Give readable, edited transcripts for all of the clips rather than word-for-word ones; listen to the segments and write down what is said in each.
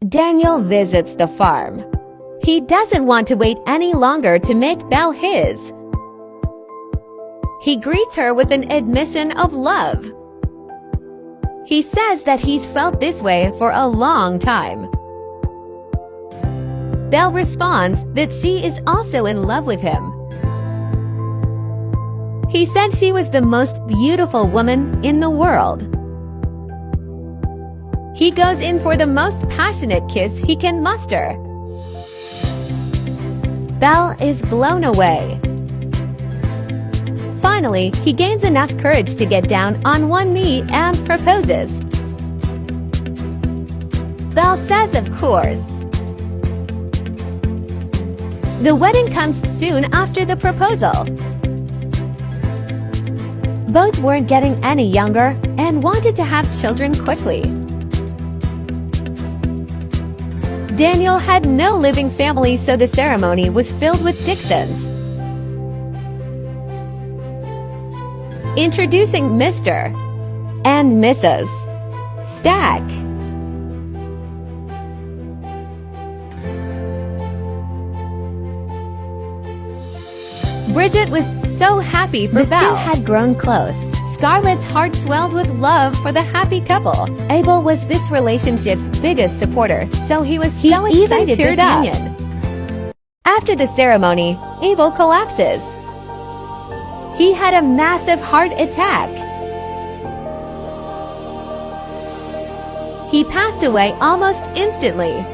Daniel visits the farm. He doesn't want to wait any longer to make Belle his. He greets her with an admission of love. He says that he's felt this way for a long time. Belle responds that she is also in love with him. He said she was the most beautiful woman in the world. He goes in for the most passionate kiss he can muster. Belle is blown away. Finally, he gains enough courage to get down on one knee and proposes. Belle says of course. The wedding comes soon after the proposal. Both weren't getting any younger and wanted to have children quickly. Daniel had no living family, so the ceremony was filled with Dicksons. Introducing Mr. and Mrs. Stack. Bridget was so happy for Belle. The two had grown close. Scarlett's heart swelled with love for the happy couple. Abel was this relationship's biggest supporter, so he was so excited this union. After the ceremony, Abel collapses. He had a massive heart attack. He passed away almost instantly.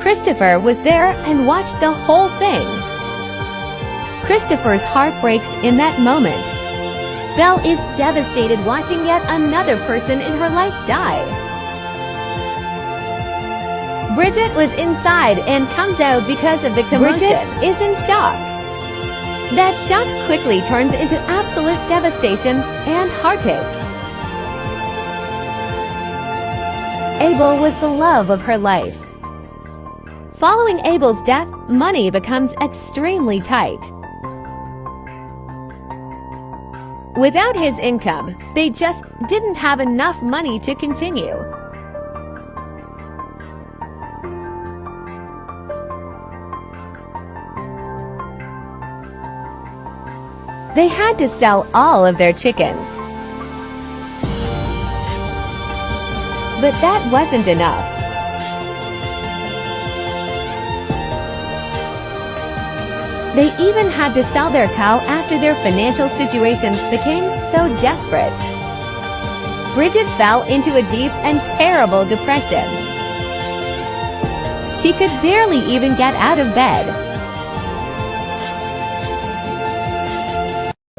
Christopher was there and watched the whole thing. Christopher's heart breaks in that moment. Belle is devastated watching yet another person in her life die. Bridget was inside and comes out because of the commotion. Bridget is in shock. That shock quickly turns into absolute devastation and heartache. Abel was the love of her life. Following Abel's death, money becomes extremely tight. Without his income, they just didn't have enough money to continue. They had to sell all of their chickens. But that wasn't enough. They even had to sell their cow after their financial situation became so desperate. Bridget fell into a deep and terrible depression. She could barely even get out of bed.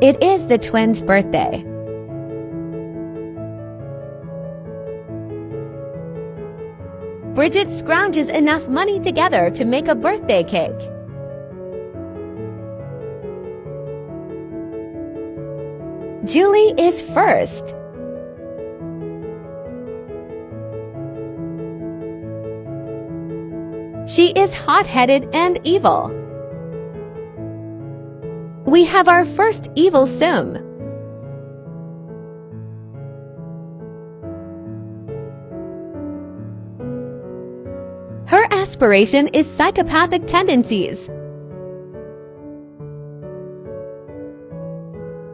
It is the twins' birthday. Bridget scrounges enough money together to make a birthday cake. Julie is first. She is hot-headed and evil. We have our first evil sim. Her aspiration is psychopathic tendencies.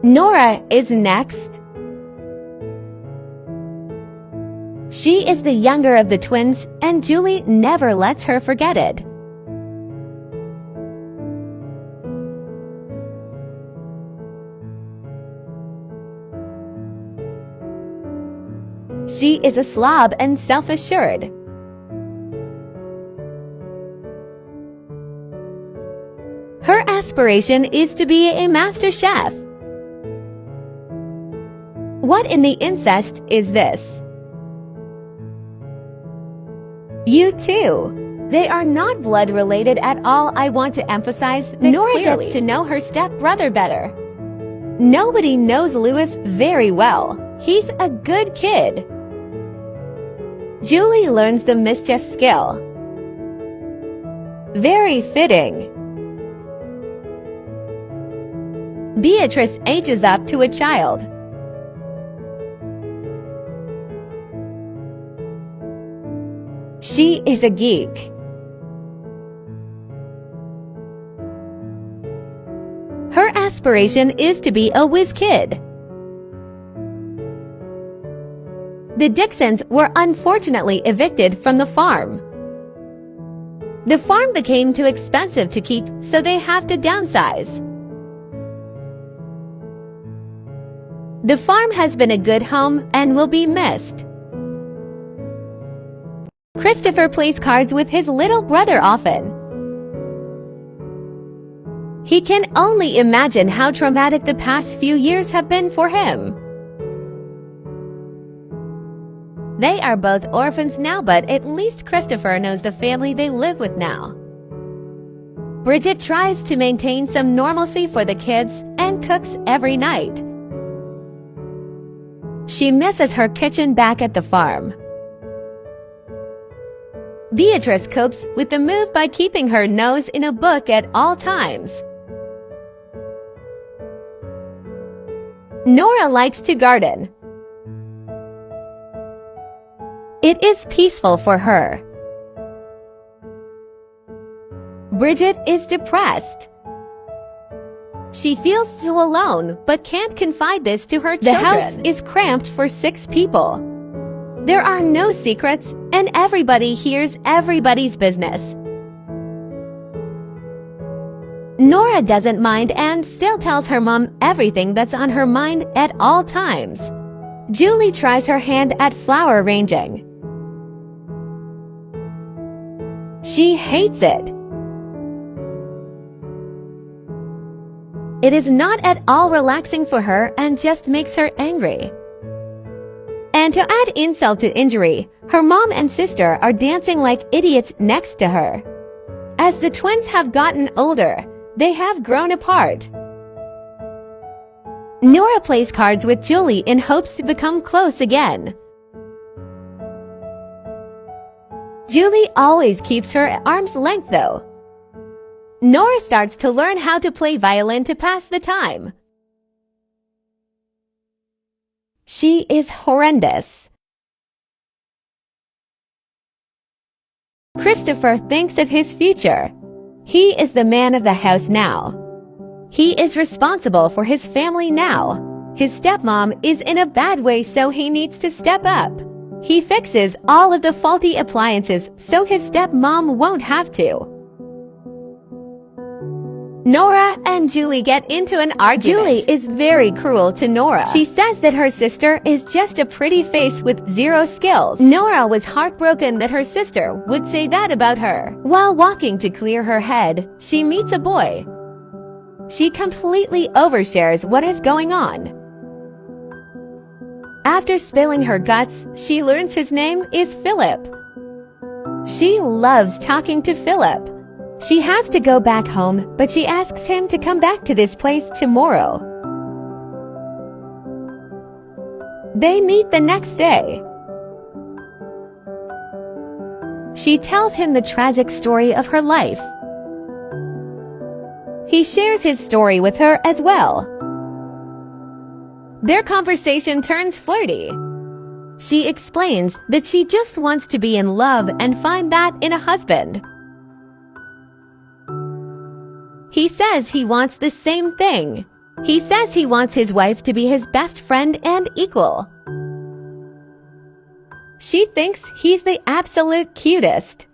Nora is next. She is the younger of the twins, and Julie never lets her forget it. She is a slob and self-assured. Her aspiration is to be a master chef. What in the incest is this? You too. They are not blood related at all. I want to emphasize that Nora gets to know her stepbrother better. Nobody knows Louis very well. He's a good kid. Julie learns the mischief skill. Very fitting. Beatrice ages up to a child. She is a geek. Her aspiration is to be a whiz kid. The Dicksons were unfortunately evicted from the farm. The farm became too expensive to keep, so they have to downsize. The farm has been a good home and will be missed. Christopher plays cards with his little brother often. He can only imagine how traumatic the past few years have been for him. They are both orphans now, but at least Christopher knows the family they live with now. Bridget tries to maintain some normalcy for the kids and cooks every night. She misses her kitchen back at the farm. Beatrice copes with the move by keeping her nose in a book at all times. Nora likes to garden. It is peaceful for her. Bridget is depressed. She feels so alone, but can't confide this to her children. The house is cramped for 6 people. There are no secrets, and everybody hears everybody's business. Nora doesn't mind and still tells her mom everything that's on her mind at all times. Julie tries her hand at flower arranging. She hates it. It is not at all relaxing for her and just makes her angry. And to add insult to injury, her mom and sister are dancing like idiots next to her. As the twins have gotten older, they have grown apart. Nora plays cards with Julie in hopes to become close again. Julie always keeps her at arm's length though. Nora starts to learn how to play violin to pass the time. She is horrendous. Christopher thinks of his future. He is the man of the house now. He is responsible for his family now. His stepmom is in a bad way, so he needs to step up. He fixes all of the faulty appliances so his stepmom won't have to. Nora and Julie get into an argument. Julie is very cruel to Nora. She says that her sister is just a pretty face with 0 skills. Nora was heartbroken that her sister would say that about her. While walking to clear her head, she meets a boy. She completely overshares what is going on. After spilling her guts, she learns his name is Philip. She loves talking to Philip. She has to go back home, but she asks him to come back to this place tomorrow. They meet the next day. She tells him the tragic story of her life. He shares his story with her as well. Their conversation turns flirty. She explains that she just wants to be in love and find that in a husband. He says he wants the same thing. He says he wants his wife to be his best friend and equal. She thinks he's the absolute cutest.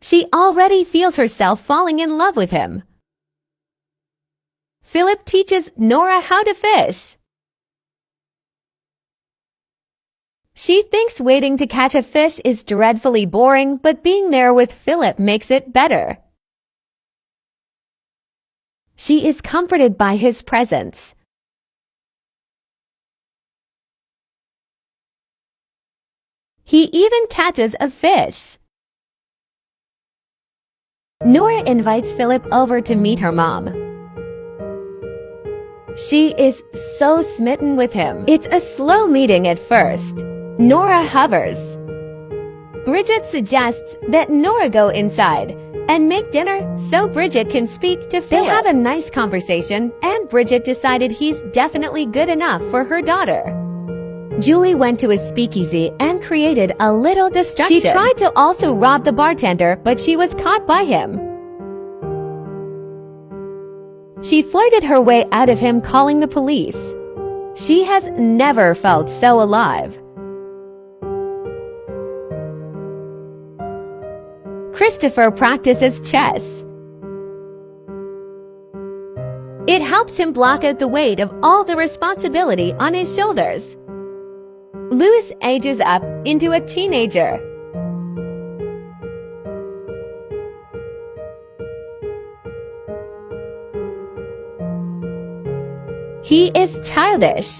She already feels herself falling in love with him. Philip teaches Nora how to fish. She thinks waiting to catch a fish is dreadfully boring, but being there with Philip makes it better. She is comforted by his presence. He even catches a fish. Nora invites Philip over to meet her mom. She is so smitten with him. It's a slow meeting at first. Nora hovers. Bridget suggests that Nora go inside and make dinner so Bridget can speak to Philip. They have a nice conversation, and Bridget decided he's definitely good enough for her daughter. Julie went to his speakeasy and created a little distraction. She tried to also rob the bartender, but she was caught by him. She flirted her way out of him, calling the police. She has never felt so alive. Christopher practices chess. It helps him block out the weight of all the responsibility on his shoulders. Louis ages up into a teenager. He is childish.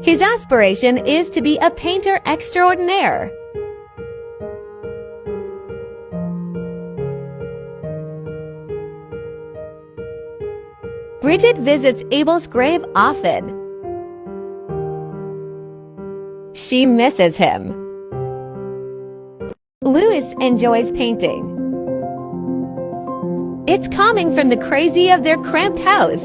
His aspiration is to be a painter extraordinaire. Bridget visits Abel's grave often. She misses him. Louis enjoys painting. It's calming from the crazy of their cramped house.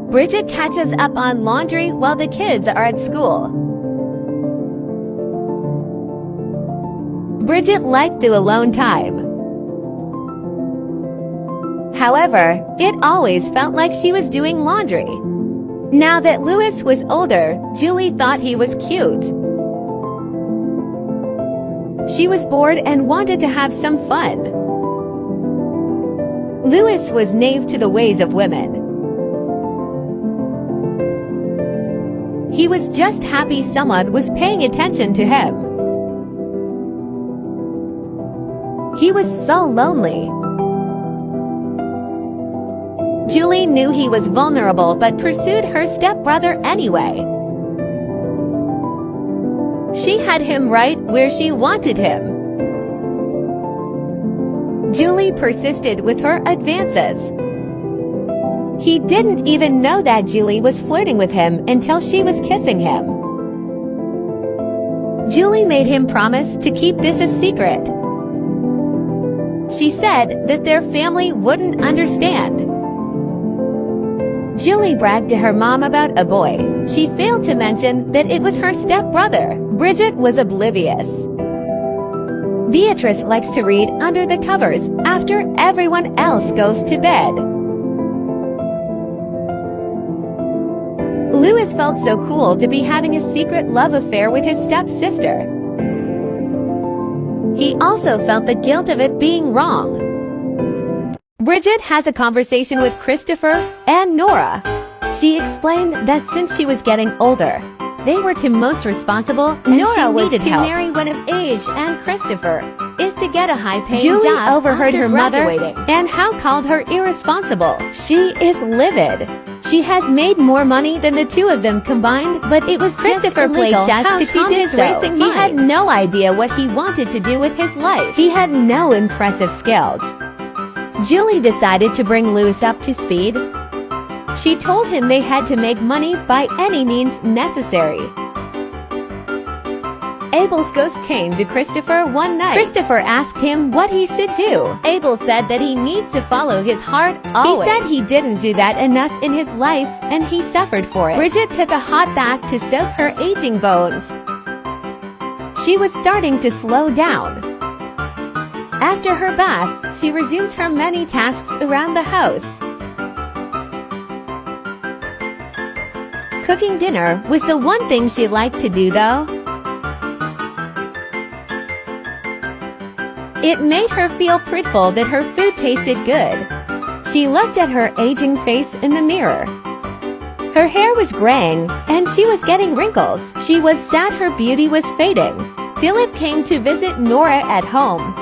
Bridget catches up on laundry while the kids are at school. Bridget liked the alone time. However, it always felt like she was doing laundry. Now that Louis was older, Julie thought he was cute. She was bored and wanted to have some fun. Louis was naive to the ways of women. He was just happy someone was paying attention to him. He was so lonely. Julie knew he was vulnerable but pursued her stepbrother anyway. She had him right where she wanted him. Julie persisted with her advances. He didn't even know that Julie was flirting with him until she was kissing him. Julie made him promise to keep this a secret. She said that their family wouldn't understand. Julie bragged to her mom about a boy. She failed to mention that it was her stepbrother. Bridget was oblivious. Beatrice likes to read under the covers after everyone else goes to bed. Louis felt so cool to be having a secret love affair with his stepsister. He also felt the guilt of it being wrong. Bridget has a conversation with Christopher and Nora. She explained that since she was getting older, they were the most responsible, and Nora was to marry one of age, and Christopher is to get a high-paying job. Julie overheard her mother and how called her irresponsible. She is livid. She has made more money than the two of them combined, but it was Christopher played chess to calm his racing mind. He had no idea what he wanted to do with his life. He had no impressive skills. Julie decided to bring Louis up to speed. She told him they had to make money by any means necessary. Abel's ghost came to Christopher one night. Christopher asked him what he should do. Abel said that he needs to follow his heart always. He said he didn't do that enough in his life and he suffered for it. Bridget took a hot bath to soak her aging bones. She was starting to slow down. After her bath, she resumes her many tasks around the house. Cooking dinner was the one thing she liked to do, though. It made her feel grateful that her food tasted good. She looked at her aging face in the mirror. Her hair was graying, and she was getting wrinkles. She was sad her beauty was fading. Philip came to visit Nora at home.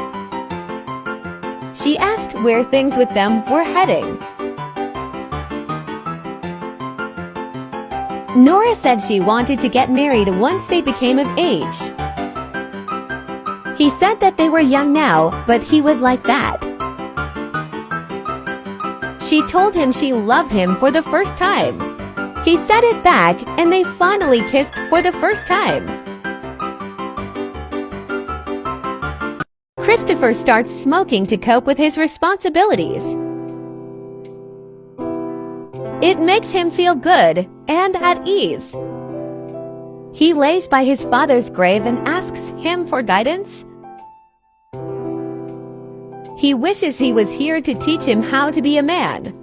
She asked where things with them were heading. Nora said she wanted to get married once they became of age. He said that they were young now, but he would like that. She told him she loved him for the first time. He said it back, and they finally kissed for the first time. Christopher starts smoking to cope with his responsibilities. It makes him feel good and at ease. He lays by his father's grave and asks him for guidance. He wishes he was here to teach him how to be a man.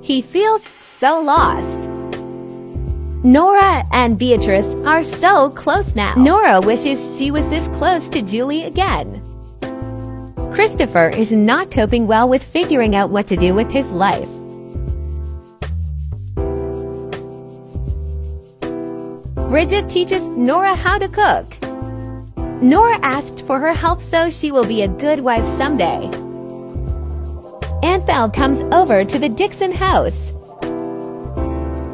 He feels so lost. Nora and Beatrice are so close now. Nora wishes she was this close to Julie again. Christopher is not coping well with figuring out what to do with his life. Bridget teaches Nora how to cook. Nora asked for her help so she will be a good wife someday. Aunt Belle comes over to the Dickson house.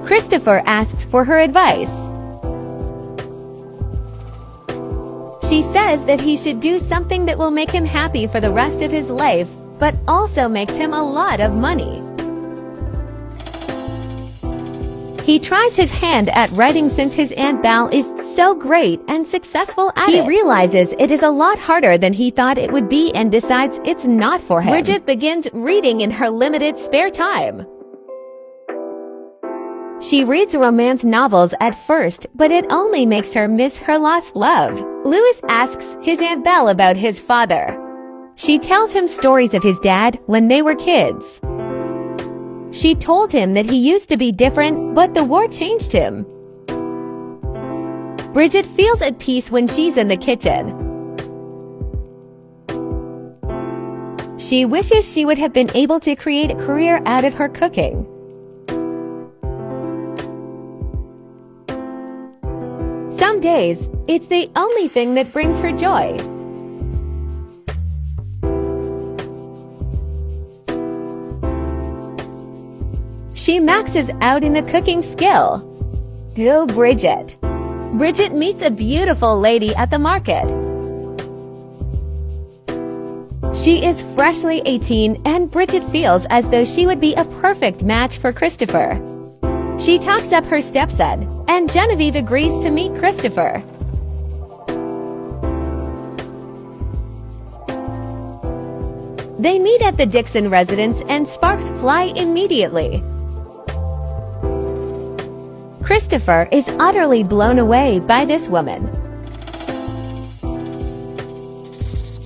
Christopher asks for her advice. She says that he should do something that will make him happy for the rest of his life, but also makes him a lot of money. He tries his hand at writing since his Aunt Belle is so great and successful at it. He realizes it is a lot harder than he thought it would be and decides it's not for him. Bridget begins reading in her limited spare time. She reads romance novels at first, but it only makes her miss her lost love. Louis asks his Aunt Belle about his father. She tells him stories of his dad when they were kids. She told him that he used to be different, but the war changed him. Bridget feels at peace when she's in the kitchen. She wishes she would have been able to create a career out of her cooking. Some days, it's the only thing that brings her joy. She maxes out in the cooking skill. Go Bridget! Bridget meets a beautiful lady at the market. She is freshly 18 and Bridget feels as though she would be a perfect match for Christopher. She talks up her stepson, and Genevieve agrees to meet Christopher. They meet at the Dickson residence and sparks fly immediately. Christopher is utterly blown away by this woman.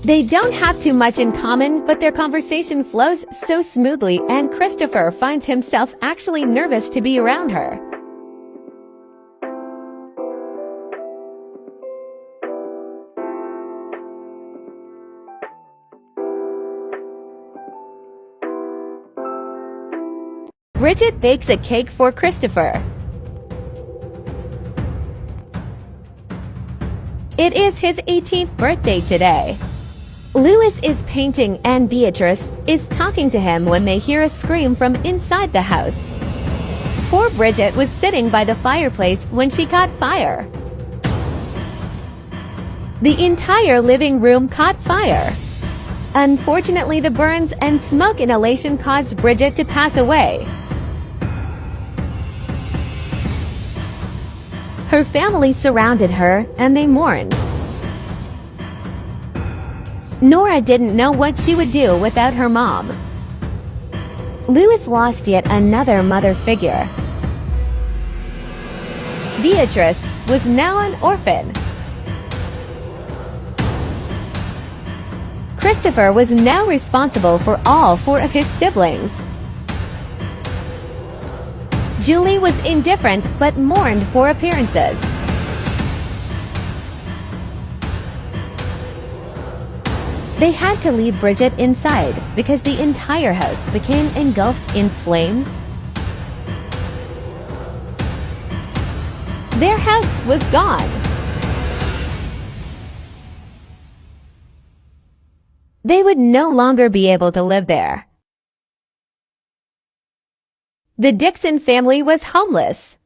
They don't have too much in common, but their conversation flows so smoothly and Christopher finds himself actually nervous to be around her. Bridget bakes a cake for Christopher. It is his 18th birthday today. Louis is painting and Beatrice is talking to him when they hear a scream from inside the house. Poor Bridget was sitting by the fireplace when she caught fire. The entire living room caught fire. Unfortunately, the burns and smoke inhalation caused Bridget to pass away. Her family surrounded her and they mourned. Nora didn't know what she would do without her mom. Louis lost yet another mother figure. Beatrice was now an orphan. Christopher was now responsible for all 4 of his siblings. Julie was indifferent but mourned for appearances. They had to leave Bridget inside because the entire house became engulfed in flames. Their house was gone. They would no longer be able to live there. The Dickson family was homeless.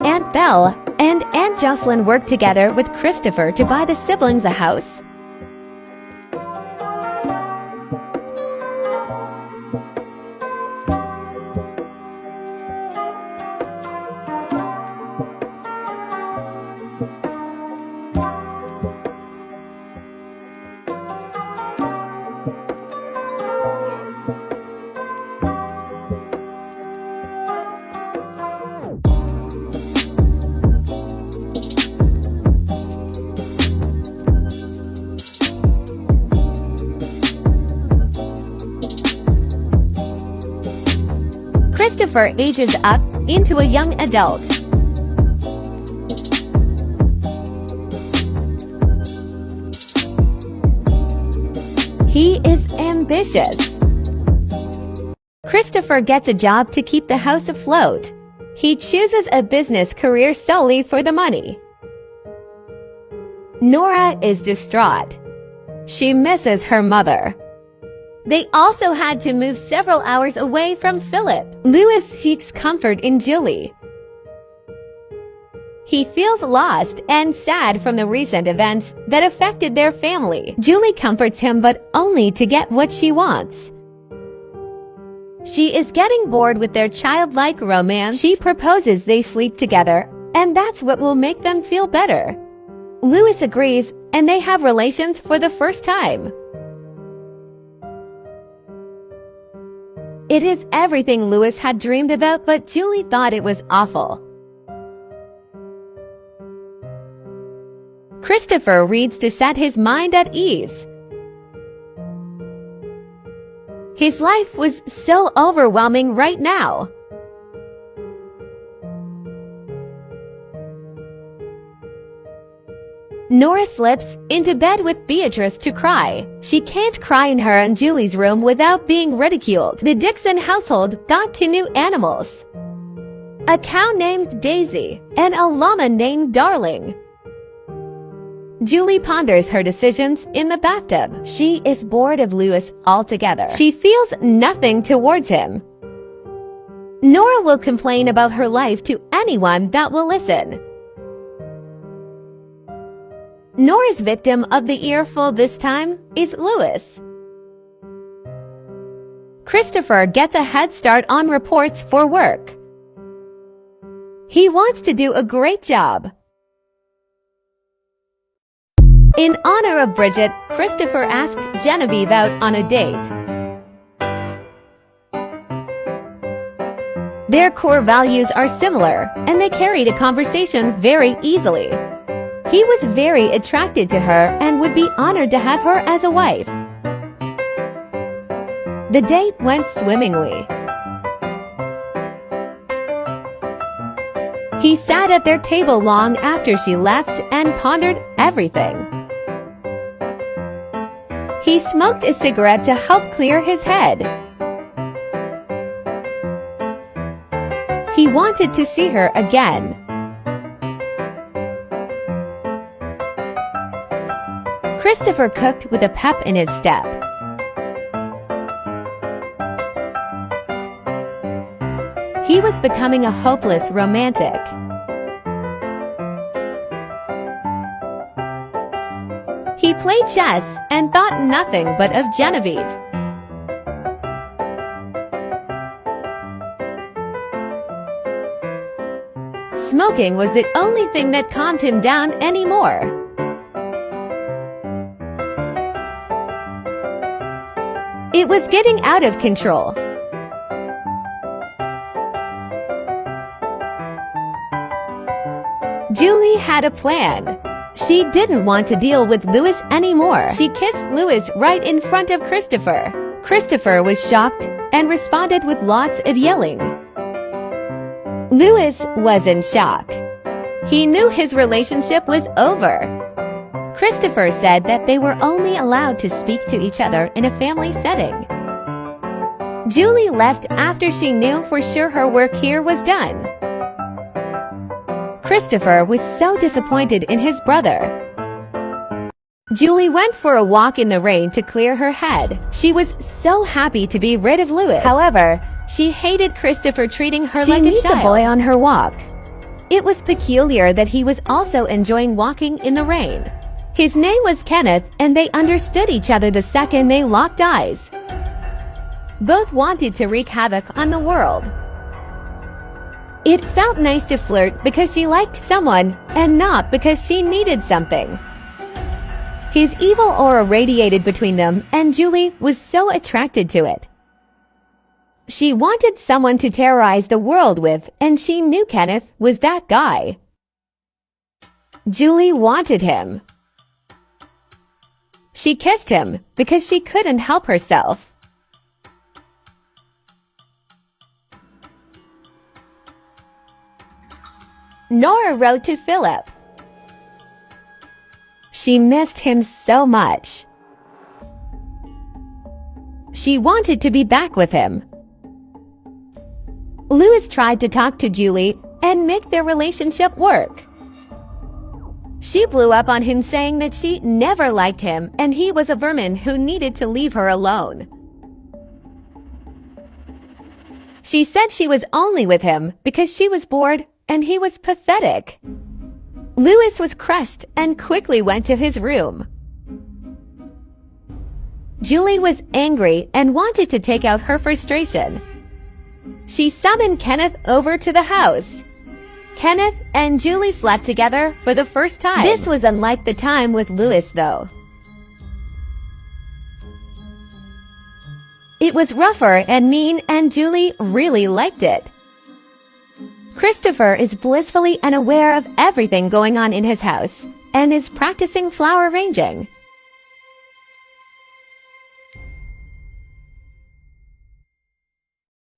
Aunt Belle and Aunt Jocelyn worked together with Christopher to buy the siblings a house. Christopher ages up into a young adult. He is ambitious. Christopher gets a job to keep the house afloat. He chooses a business career solely for the money. Nora is distraught. She misses her mother. They also had to move several hours away from Philip. Louis seeks comfort in Julie. He feels lost and sad from the recent events that affected their family. Julie comforts him, but only to get what she wants. She is getting bored with their childlike romance. She proposes they sleep together, and that's what will make them feel better. Louis agrees, and they have relations for the first time. It is everything Louis had dreamed about, but Julie thought it was awful. Christopher reads to set his mind at ease. His life was so overwhelming right now. Nora slips into bed with Beatrice to cry. She can't cry in her and Julie's room without being ridiculed. The Dickson household got two new animals: a cow named Daisy and a llama named Darling. Julie ponders her decisions in the bathtub. She is bored of Louis altogether. She feels nothing towards him. Nora will complain about her life to anyone that will listen. Nora's victim of the earful this time is Louis. Christopher gets a head start on reports for work. He wants to do a great job. In honor of Bridget, Christopher asked Genevieve out on a date. Their core values are similar, and they carried a conversation very easily. He was very attracted to her and would be honored to have her as a wife. The date went swimmingly. He sat at their table long after she left and pondered everything. He smoked a cigarette to help clear his head. He wanted to see her again. Christopher cooked with a pep in his step. He was becoming a hopeless romantic. He played chess and thought nothing but of Genevieve. Smoking was the only thing that calmed him down anymore. It was getting out of control. Julie had a plan. She didn't want to deal with Louis anymore. She kissed Louis right in front of Christopher. Christopher was shocked and responded with lots of yelling. Louis was in shock. He knew his relationship was over. Christopher said that they were only allowed to speak to each other in a family setting. Julie left after she knew for sure her work here was done. Christopher was so disappointed in his brother. Julie went for a walk in the rain to clear her head. She was so happy to be rid of Louis. However, she hated Christopher treating her like a child. She meets a boy on her walk. It was peculiar that he was also enjoying walking in the rain. His name was Kenneth, and they understood each other the second they locked eyes. Both wanted to wreak havoc on the world. It felt nice to flirt because she liked someone and not because she needed something. His evil aura radiated between them, and Julie was so attracted to it. She wanted someone to terrorize the world with, and she knew Kenneth was that guy. Julie wanted him. She kissed him because she couldn't help herself. Nora wrote to Philip. She missed him so much. She wanted to be back with him. Louis tried to talk to Julie and make their relationship work. She blew up on him, saying that she never liked him and he was a vermin who needed to leave her alone. She said she was only with him because she was bored and he was pathetic. Louis was crushed and quickly went to his room. Julie was angry and wanted to take out her frustration. She summoned Kenneth over to the house. Kenneth and Julie slept together for the first time. This was unlike the time with Louis, though. It was rougher and mean, and Julie really liked it. Christopher is blissfully unaware of everything going on in his house and is practicing flower arranging.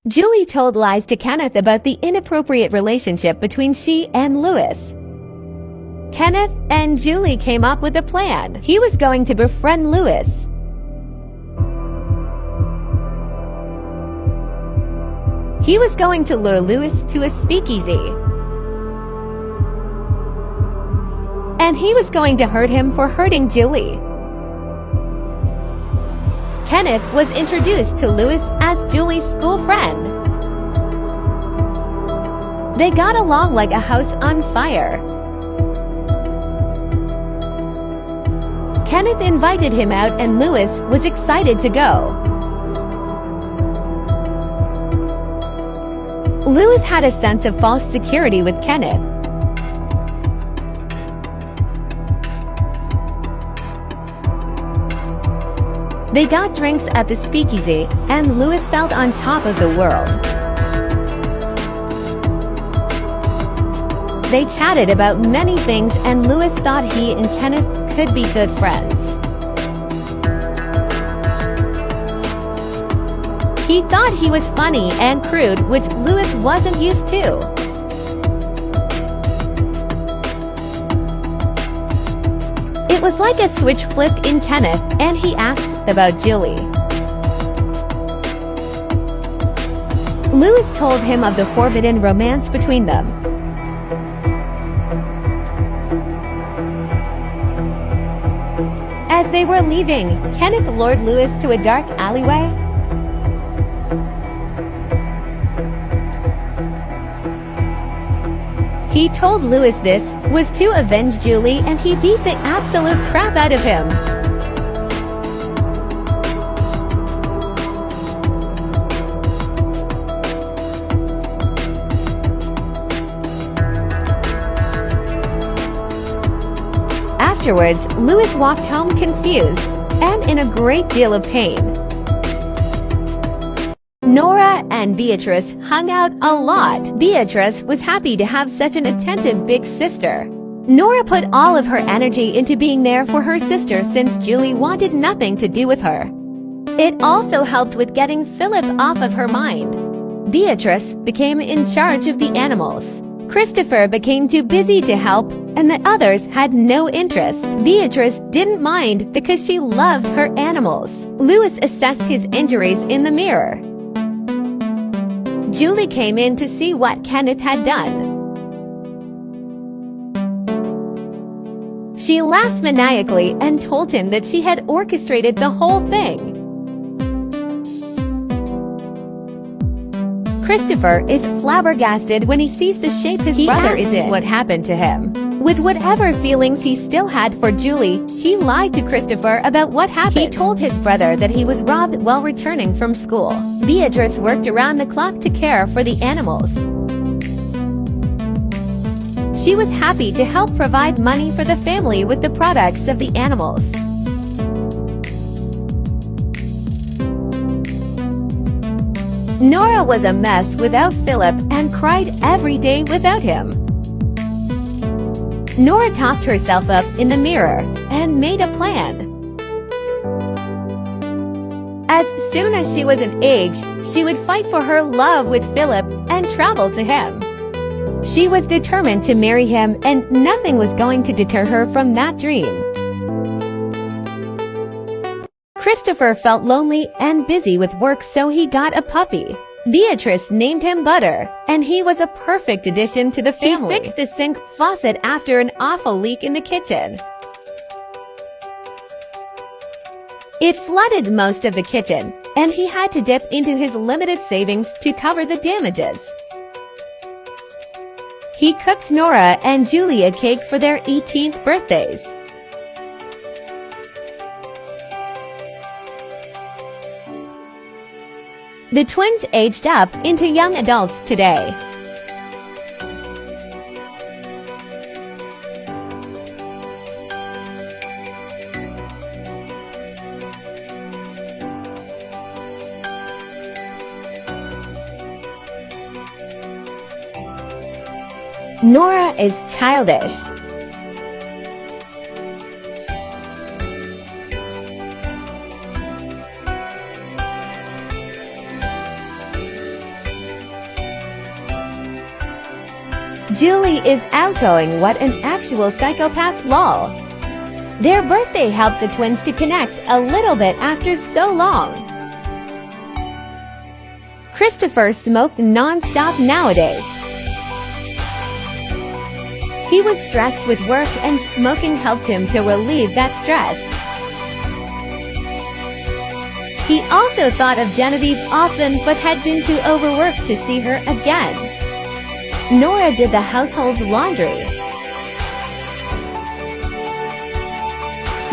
Julie told lies to Kenneth about the inappropriate relationship between she and Louis. Kenneth and Julie came up with a plan. He was going to befriend Louis. He was going to lure Louis to a speakeasy. And he was going to hurt him for hurting Julie. Kenneth was introduced to Louis as Julie's school friend. They got along like a house on fire. Kenneth invited him out and Louis was excited to go. Louis had a sense of false security with Kenneth. They got drinks at the speakeasy, and Louis felt on top of the world. They chatted about many things, and Louis thought he and Kenneth could be good friends. He thought he was funny and crude, which Louis wasn't used to. It was like a switch flipped in Kenneth, and he asked about Julie. Louis told him of the forbidden romance between them. As they were leaving, Kenneth lured Louis to a dark alleyway. He told Louis this was to avenge Julie, and he beat the absolute crap out of him. Afterwards, Louis walked home confused and in a great deal of pain. Nora and Beatrice hung out a lot. Beatrice was happy to have such an attentive big sister. Nora put all of her energy into being there for her sister since Julie wanted nothing to do with her. It also helped with getting Philip off of her mind. Beatrice became in charge of the animals. Christopher became too busy to help, and the others had no interest. Beatrice didn't mind because she loved her animals. Louis assessed his injuries in the mirror. Julie came in to see what Kenneth had done. She laughed maniacally and told him that she had orchestrated the whole thing. Christopher is flabbergasted when he sees the shape his brother is in. What happened to him? With whatever feelings he still had for Julie, he lied to Christopher about what happened. He told his brother that he was robbed while returning from school. Beatrice worked around the clock to care for the animals. She was happy to help provide money for the family with the products of the animals. Nora was a mess without Philip and cried every day without him. Nora topped herself up in the mirror and made a plan. As soon as she was of age, she would fight for her love with Philip and travel to him. She was determined to marry him, and nothing was going to deter her from that dream. Christopher felt lonely and busy with work, so he got a puppy. Beatrice named him Butter, and he was a perfect addition to the family. He fixed the sink faucet after an awful leak in the kitchen. It flooded most of the kitchen, and he had to dip into his limited savings to cover the damages. He cooked Nora and Julie a cake for their 18th birthdays. The twins aged up into young adults today. Nora is childish. Julie is outgoing. What an actual psychopath, lol. Their birthday helped the twins to connect a little bit after so long. Christopher smoked non-stop nowadays. He was stressed with work, and smoking helped him to relieve that stress. He also thought of Genevieve often, but had been too overworked to see her again. Nora did the household's laundry.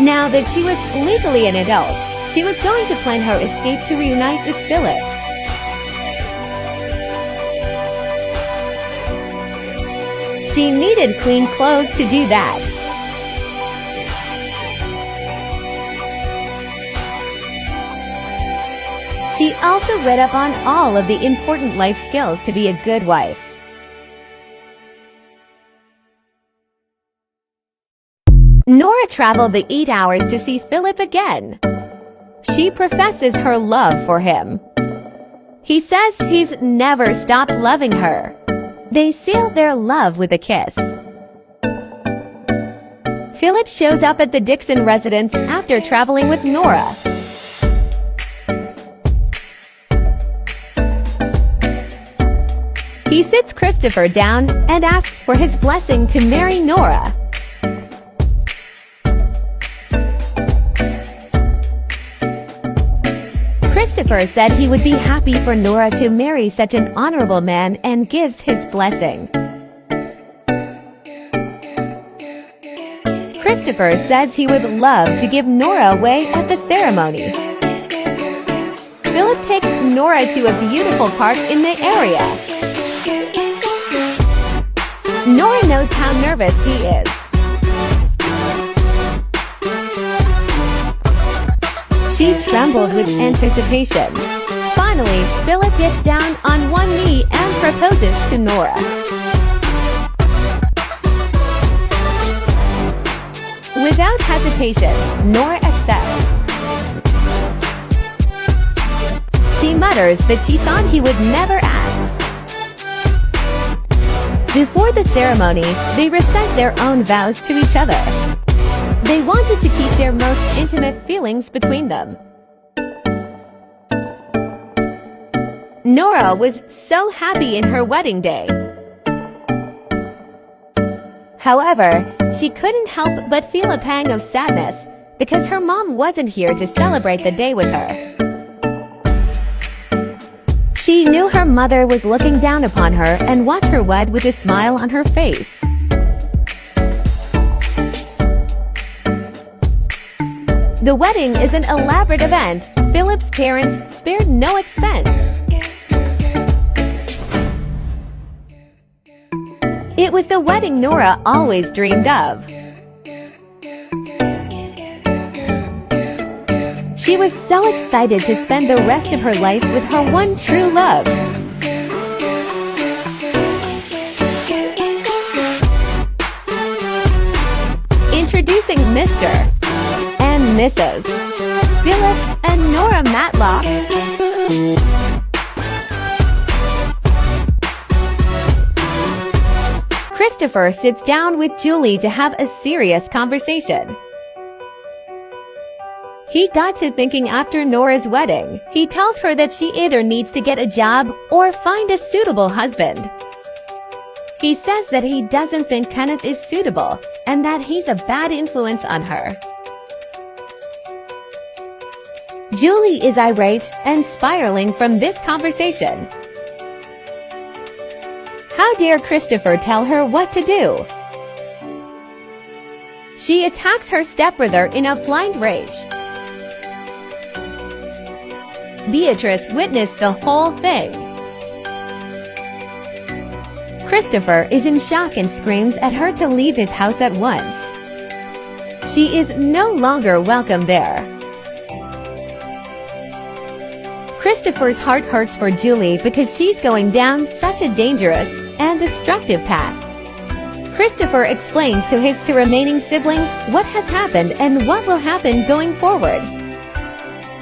Now that she was legally an adult, she was going to plan her escape to reunite with Philip. She needed clean clothes to do that. She also read up on all of the important life skills to be a good wife. Nora traveled the 8 hours to see Philip again. She professes her love for him. He says he's never stopped loving her. They seal their love with a kiss. Philip shows up at the Dickson residence after traveling with Nora. He sits Christopher down and asks for his blessing to marry Nora. Christopher said he would be happy for Nora to marry such an honorable man and gives his blessing. Christopher says he would love to give Nora away at the ceremony. Philip takes Nora to a beautiful park in the area. Nora knows how nervous he is. She trembled with anticipation. Finally, Philip gets down on one knee and proposes to Nora. Without hesitation, Nora accepts. She mutters that she thought he would never ask. Before the ceremony, they recite their own vows to each other. They wanted to keep their most intimate feelings between them. Nora was so happy in her wedding day. However, she couldn't help but feel a pang of sadness because her mom wasn't here to celebrate the day with her. She knew her mother was looking down upon her and watched her wed with a smile on her face. The wedding is an elaborate event. Philip's parents spared no expense. It was the wedding Nora always dreamed of. She was so excited to spend the rest of her life with her one true love. Introducing Mr. and Mrs. Philip and Nora Matlock. Christopher sits down with Julie to have a serious conversation. He got to thinking after Nora's wedding. He tells her that she either needs to get a job or find a suitable husband. He says that he doesn't think Kenneth is suitable and that he's a bad influence on her. Julie is irate and spiraling from this conversation. How dare Christopher tell her what to do? She attacks her stepbrother in a blind rage. Beatrice witnessed the whole thing. Christopher is in shock and screams at her to leave his house at once. She is no longer welcome there. Christopher's heart hurts for Julie because she's going down such a dangerous and destructive path. Christopher explains to his two remaining siblings what has happened and what will happen going forward.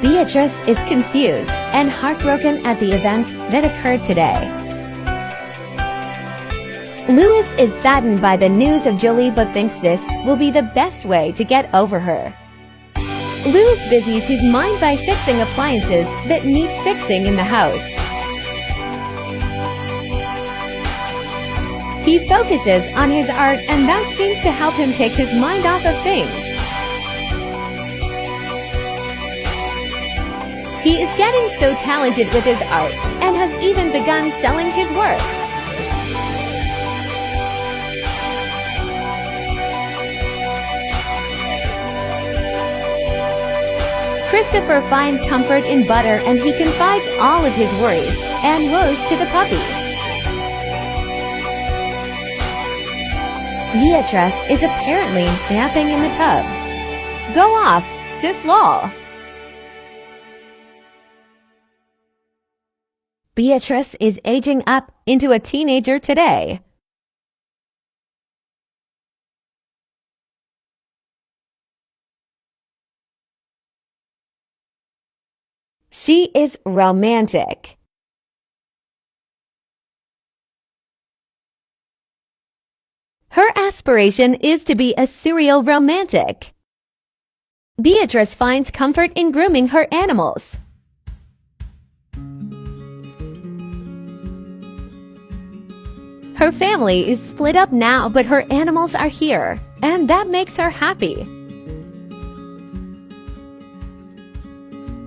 Beatrice is confused and heartbroken at the events that occurred today. Louis is saddened by the news of Julie but thinks this will be the best way to get over her. Louis busies his mind by fixing appliances that need fixing in the house. He focuses on his art and that seems to help him take his mind off of things. He is getting so talented with his art and has even begun selling his work. Christopher finds comfort in butter and he confides all of his worries and woes to the puppy. Beatrice is apparently napping in the tub. Go off, sis lol. Beatrice is aging up into a teenager today. She is romantic. Her aspiration is to be a serial romantic. Beatrice finds comfort in grooming her animals. Her family is split up now, but her animals are here, and that makes her happy.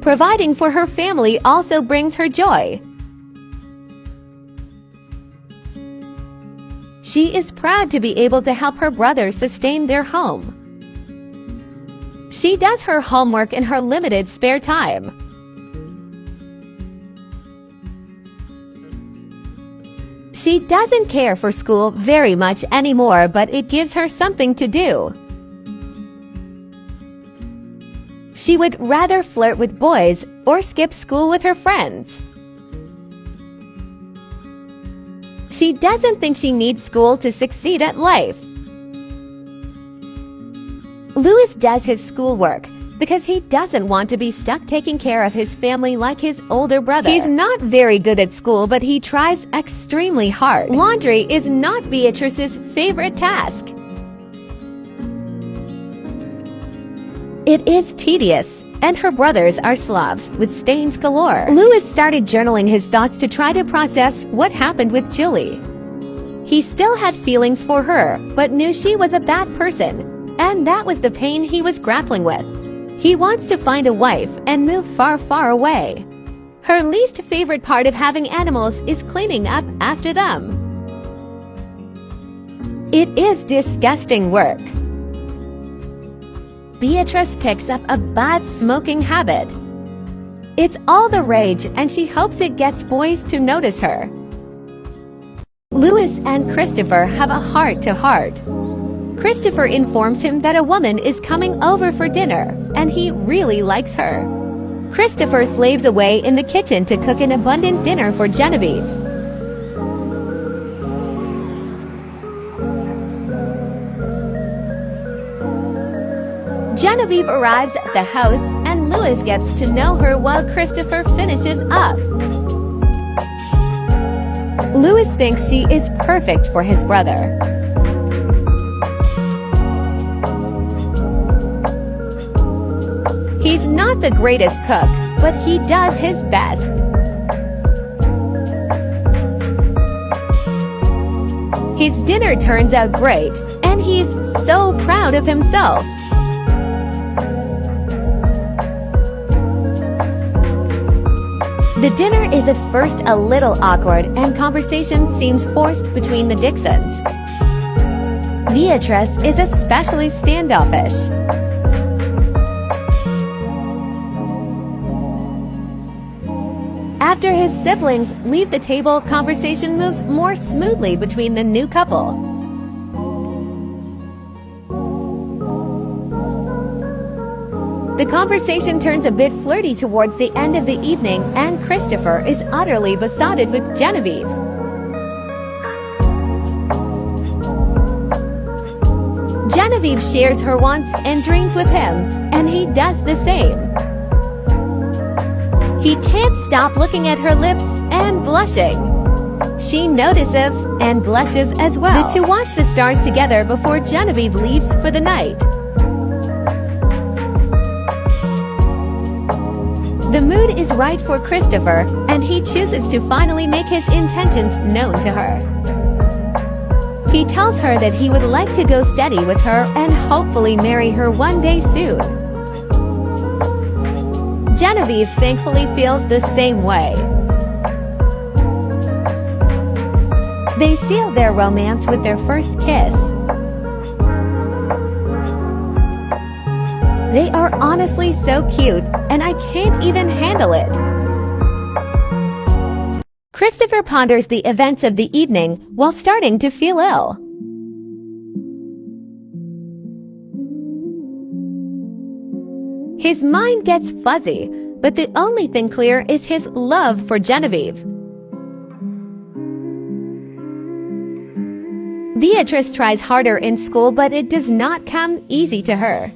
Providing for her family also brings her joy. She is proud to be able to help her brother sustain their home. She does her homework in her limited spare time. She doesn't care for school very much anymore, but it gives her something to do. She would rather flirt with boys or skip school with her friends. She doesn't think she needs school to succeed at life. Louis does his schoolwork because he doesn't want to be stuck taking care of his family like his older brother. He's not very good at school, but he tries extremely hard. Laundry is not Beatrice's favorite task. It is tedious, and her brothers are slobs with stains galore. Louis started journaling his thoughts to try to process what happened with Julie. He still had feelings for her, but knew she was a bad person, and that was the pain he was grappling with. He wants to find a wife and move far, far away. Her least favorite part of having animals is cleaning up after them. It is disgusting work. Beatrice picks up a bad smoking habit. It's all the rage and she hopes it gets boys to notice her. Louis and Christopher have a heart-to-heart. Christopher informs him that a woman is coming over for dinner, and he really likes her. Christopher slaves away in the kitchen to cook an abundant dinner for Genevieve. Genevieve arrives at the house, and Louis gets to know her while Christopher finishes up. Louis thinks she is perfect for his brother. He's not the greatest cook, but he does his best. His dinner turns out great, and he's so proud of himself. The dinner is at first a little awkward, and conversation seems forced between the Dicksons. Beatrice is especially standoffish. After his siblings leave the table, conversation moves more smoothly between the new couple. The conversation turns a bit flirty towards the end of the evening, and Christopher is utterly besotted with Genevieve. Genevieve shares her wants and dreams with him, and he does the same. He can't stop looking at her lips and blushing. She notices and blushes as well. The two watch the stars together before Genevieve leaves for the night. The mood is right for Christopher, and he chooses to finally make his intentions known to her. He tells her that he would like to go steady with her and hopefully marry her one day soon. Genevieve thankfully feels the same way. They seal their romance with their first kiss. They are honestly so cute, and I can't even handle it. Christopher ponders the events of the evening while starting to feel ill. His mind gets fuzzy, but the only thing clear is his love for Genevieve. Beatrice tries harder in school, but it does not come easy to her.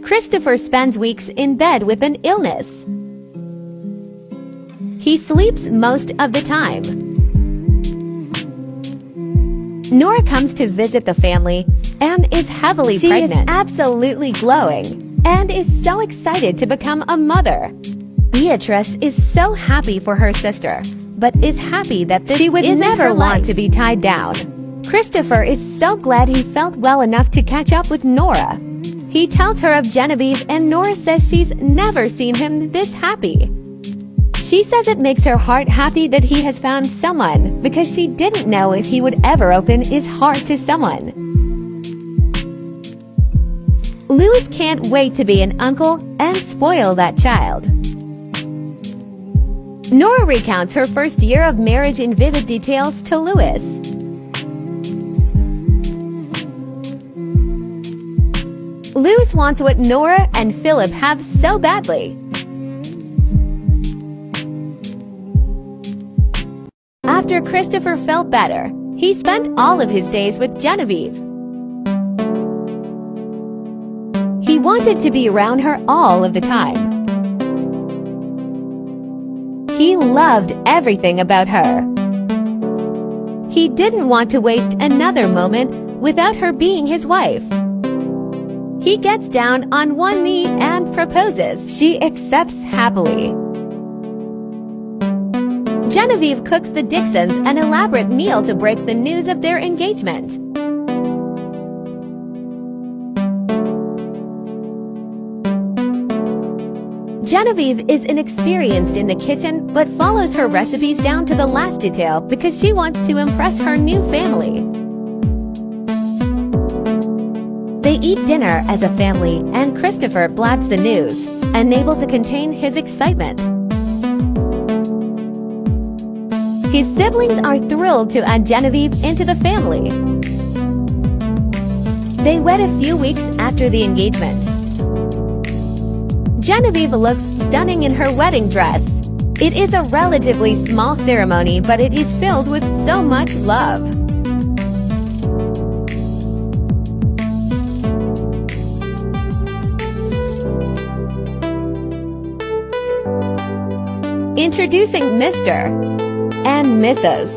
Christopher spends weeks in bed with an illness. He sleeps most of the time. Nora comes to visit the family and is heavily pregnant. She is absolutely glowing and is so excited to become a mother. Beatrice is so happy for her sister, but is happy that she would never want to be tied down. Christopher is so glad he felt well enough to catch up with Nora. He tells her of Genevieve, and Nora says she's never seen him this happy. She says it makes her heart happy that he has found someone, because she didn't know if he would ever open his heart to someone. Louis can't wait to be an uncle and spoil that child. Nora recounts her first year of marriage in vivid details to Louis. Louis wants what Nora and Philip have so badly. After Christopher felt better, he spent all of his days with Genevieve. He wanted to be around her all of the time. He loved everything about her. He didn't want to waste another moment without her being his wife. He gets down on one knee and proposes. She accepts happily. Genevieve cooks the Dicksons an elaborate meal to break the news of their engagement. Genevieve is inexperienced in the kitchen but follows her recipes down to the last detail because she wants to impress her new family. They eat dinner as a family, and Christopher blabs the news, unable to contain his excitement. His siblings are thrilled to add Genevieve into the family. They wed a few weeks after the engagement. Genevieve looks stunning in her wedding dress. It is a relatively small ceremony, but it is filled with so much love. Introducing Mr. and Mrs.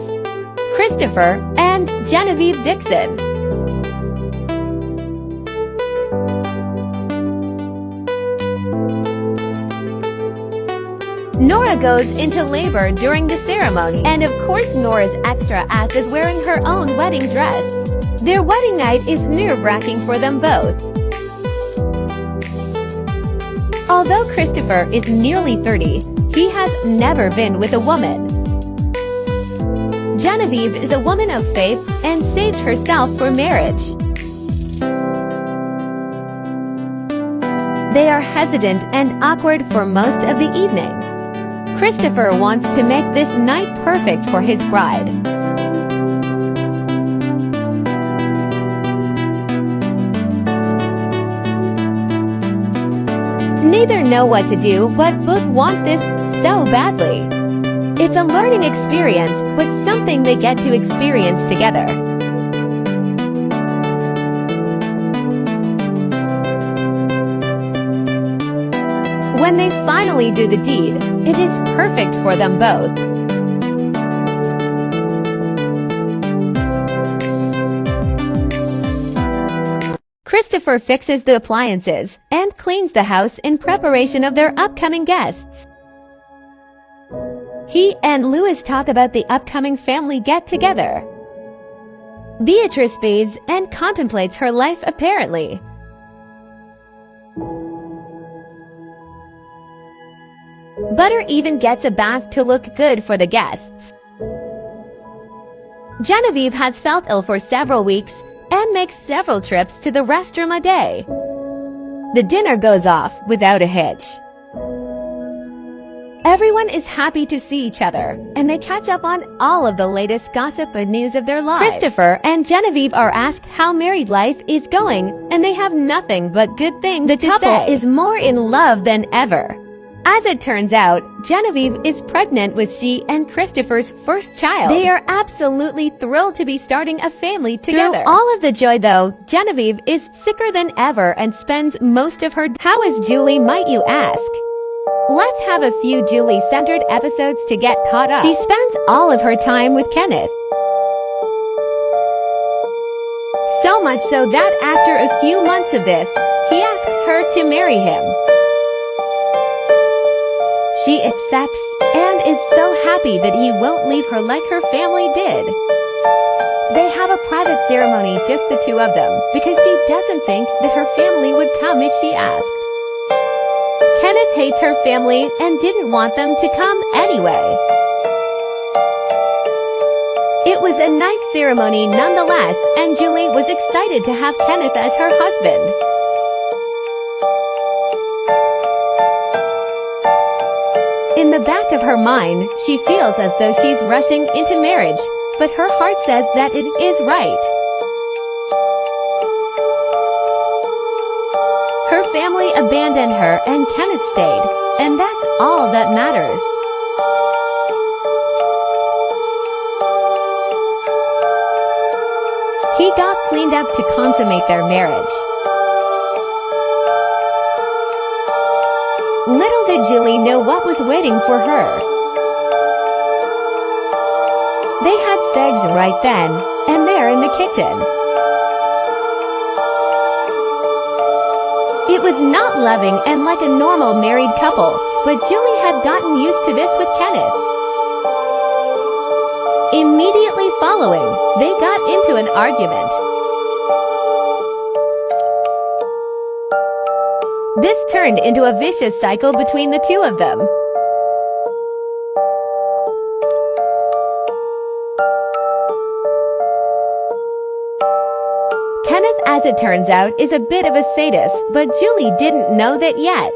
Christopher and Genevieve Dickson. Nora goes into labor during the ceremony, and of course Nora's extra ass is wearing her own wedding dress. Their wedding night is nerve-wracking for them both. Although Christopher is nearly 30, he has never been with a woman. Genevieve is a woman of faith and saved herself for marriage. They are hesitant and awkward for most of the evening. Christopher wants to make this night perfect for his bride. Neither know what to do, but both want this so badly. It's a learning experience, but something they get to experience together. When they finally do the deed, it is perfect for them both. Christopher fixes the appliances and cleans the house in preparation of their upcoming guests. He and Louis talk about the upcoming family get-together. Beatrice bathes and contemplates her life apparently. Butter even gets a bath to look good for the guests. Genevieve has felt ill for several weeks and makes several trips to the restroom a day. The dinner goes off without a hitch. Everyone is happy to see each other, and they catch up on all of the latest gossip and news of their lives. Christopher and Genevieve are asked how married life is going, and they have nothing but good things to say. The couple is more in love than ever. As it turns out, Genevieve is pregnant with she and Christopher's first child. They are absolutely thrilled to be starting a family together. Through all of the joy though, Genevieve is sicker than ever and spends most of her— How is Julie, might you ask? Let's have a few Julie-centered episodes to get caught up. She spends all of her time with Kenneth. So much so that after a few months of this, he asks her to marry him. She accepts and is so happy that he won't leave her like her family did. They have a private ceremony, just the two of them, because she doesn't think that her family would come if she asked. Kenneth hates her family and didn't want them to come anyway. It was a nice ceremony nonetheless, and Julie was excited to have Kenneth as her husband. In the back of her mind, she feels as though she's rushing into marriage, but her heart says that it is right. Her family abandoned her and Kenneth stayed, and that's all that matters. He got cleaned up to consummate their marriage. Little did Julie know what was waiting for her. They had sex right then and there in the kitchen. It was not loving and like a normal married couple, but Julie had gotten used to this with Kenneth. Immediately following, they got into an argument. This turned into a vicious cycle between the two of them. Kenneth, as it turns out, is a bit of a sadist, but Julie didn't know that yet.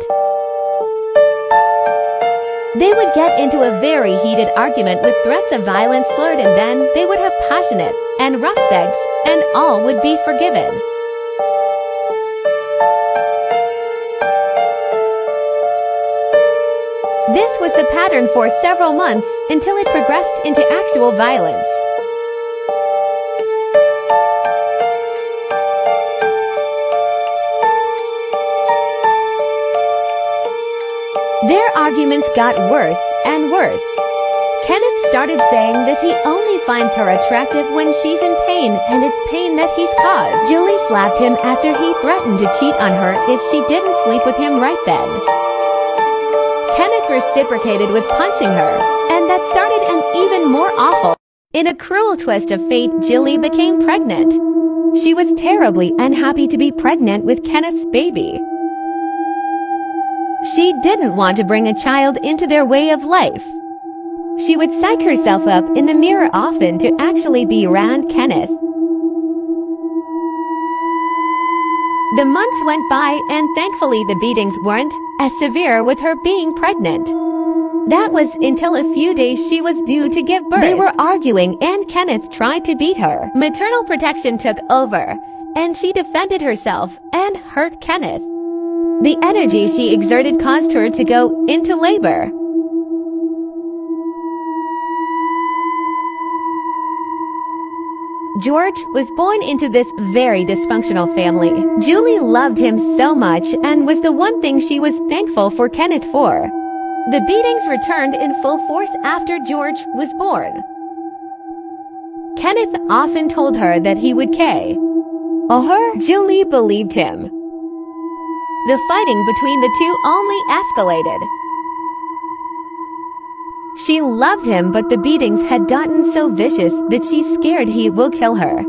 They would get into a very heated argument with threats of violence slurred, and then they would have passionate and rough sex, and all would be forgiven. This was the pattern for several months until it progressed into actual violence. Their arguments got worse and worse. Kenneth started saying that he only finds her attractive when she's in pain, and it's pain that he's caused. Julie slapped him after he threatened to cheat on her if she didn't sleep with him right then. Kenneth reciprocated with punching her, and that started an even more awful. In a cruel twist of fate, Julie became pregnant. She was terribly unhappy to be pregnant with Kenneth's baby. She didn't want to bring a child into their way of life. She would psych herself up in the mirror often to actually be around Kenneth. The months went by, and thankfully the beatings weren't as severe with her being pregnant. That was until a few days she was due to give birth. They were arguing and Kenneth tried to beat her. Maternal protection took over, and she defended herself and hurt Kenneth. The energy she exerted caused her to go into labor. George was born into this very dysfunctional family. Julie loved him so much and was the one thing she was thankful for Kenneth for. The beatings returned in full force after George was born. Kenneth often told her that he would KO her. Julie believed him. The fighting between the two only escalated. She loved him, but the beatings had gotten so vicious that she scared he will kill her.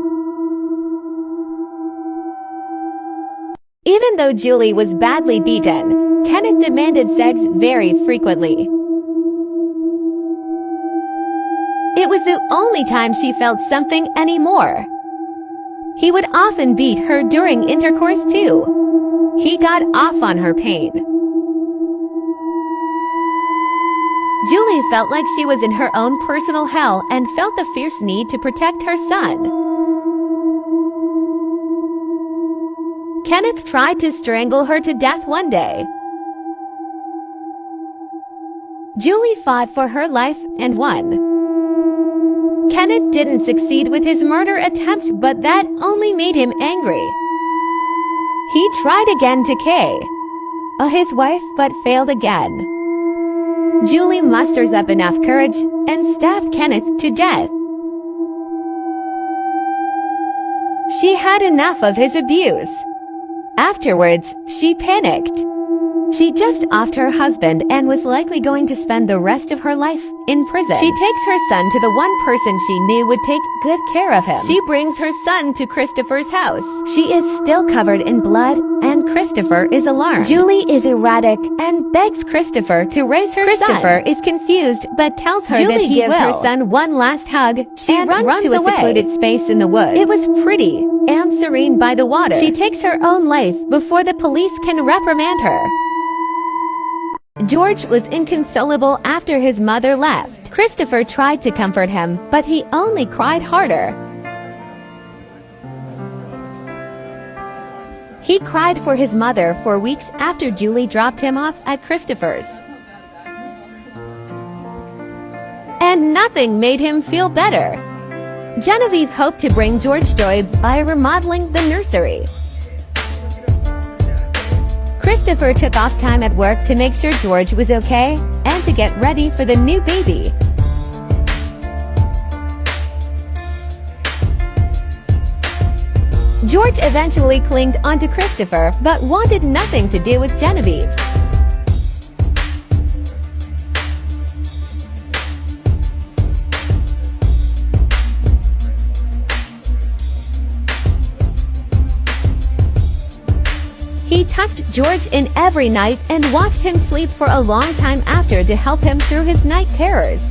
Even though Julie was badly beaten, Kenneth demanded sex very frequently. It was the only time she felt something anymore. He would often beat her during intercourse too. He got off on her pain. Julie felt like she was in her own personal hell and felt the fierce need to protect her son. Kenneth tried to strangle her to death one day. Julie fought for her life and won. Kenneth didn't succeed with his murder attempt, but that only made him angry. He tried again to KO his wife, but failed again. Julie musters up enough courage and stabbed Kenneth to death. She had enough of his abuse. Afterwards, she panicked. She just offed her husband and was likely going to spend the rest of her life in prison. She takes her son to the one person she knew would take good care of him. She brings her son to Christopher's house. She is still covered in blood, and Christopher is alarmed. Julie is erratic and begs Christopher to raise her son. Christopher is confused but tells her that he gives her son one last hug. She runs to a secluded space in the woods. It was pretty and serene by the water. She takes her own life before the police can reprimand her. George was inconsolable after his mother left. Christopher tried to comfort him, but he only cried harder. He cried for his mother for weeks after Julie dropped him off at Christopher's. And nothing made him feel better. Genevieve hoped to bring George joy by remodeling the nursery. Christopher took off time at work to make sure George was okay and to get ready for the new baby. George eventually clinged onto Christopher but wanted nothing to do with Genevieve. He tucked George in every night and watched him sleep for a long time after to help him through his night terrors.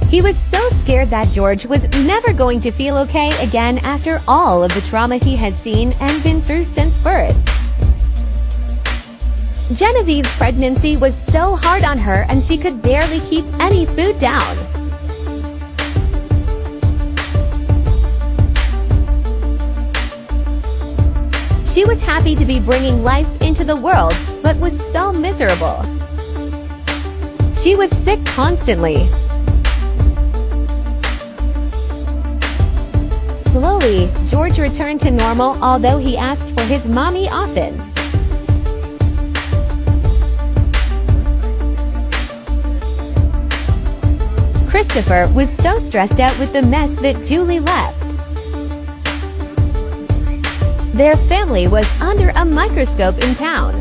He was so scared that George was never going to feel okay again after all of the trauma he had seen and been through since birth. Genevieve's pregnancy was so hard on her and she could barely keep any food down. She was happy to be bringing life into the world, but was so miserable. She was sick constantly. Slowly, George returned to normal, although he asked for his mommy often. Christopher was so stressed out with the mess that Julie left. Their family was under a microscope in town.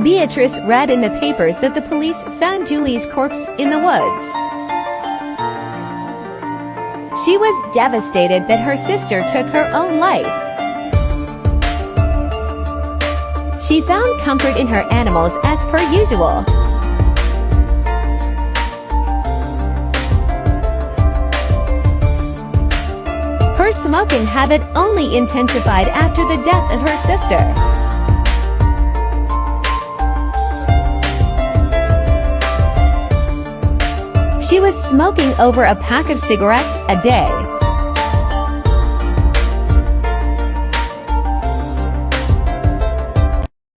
Beatrice read in the papers that the police found Julie's corpse in the woods. She was devastated that her sister took her own life. She found comfort in her animals as per usual. Her smoking habit only intensified after the death of her sister. She was smoking over a pack of cigarettes a day.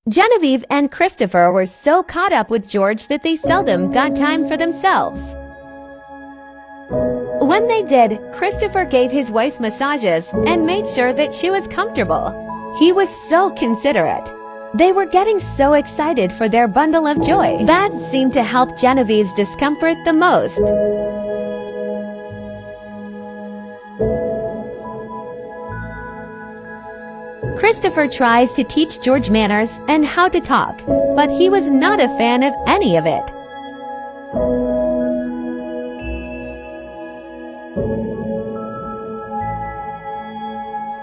Genevieve and Christopher were so caught up with George that they seldom got time for themselves. When they did, Christopher gave his wife massages and made sure that she was comfortable. He was so considerate. They were getting so excited for their bundle of joy. That seemed to help Genevieve's discomfort the most. Christopher tries to teach George manners and how to talk, but he was not a fan of any of it.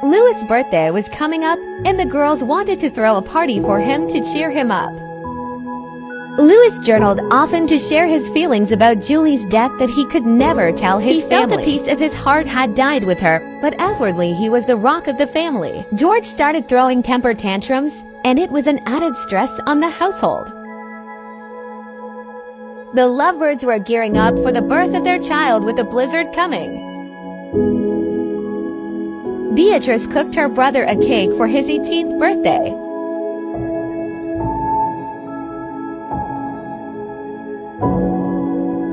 Louis' birthday was coming up, and the girls wanted to throw a party for him to cheer him up. Louis journaled often to share his feelings about Julie's death that he could never tell his family. He felt a piece of his heart had died with her, but outwardly he was the rock of the family. George started throwing temper tantrums, and it was an added stress on the household. The lovebirds were gearing up for the birth of their child with a blizzard coming. Beatrice cooked her brother a cake for his 18th birthday.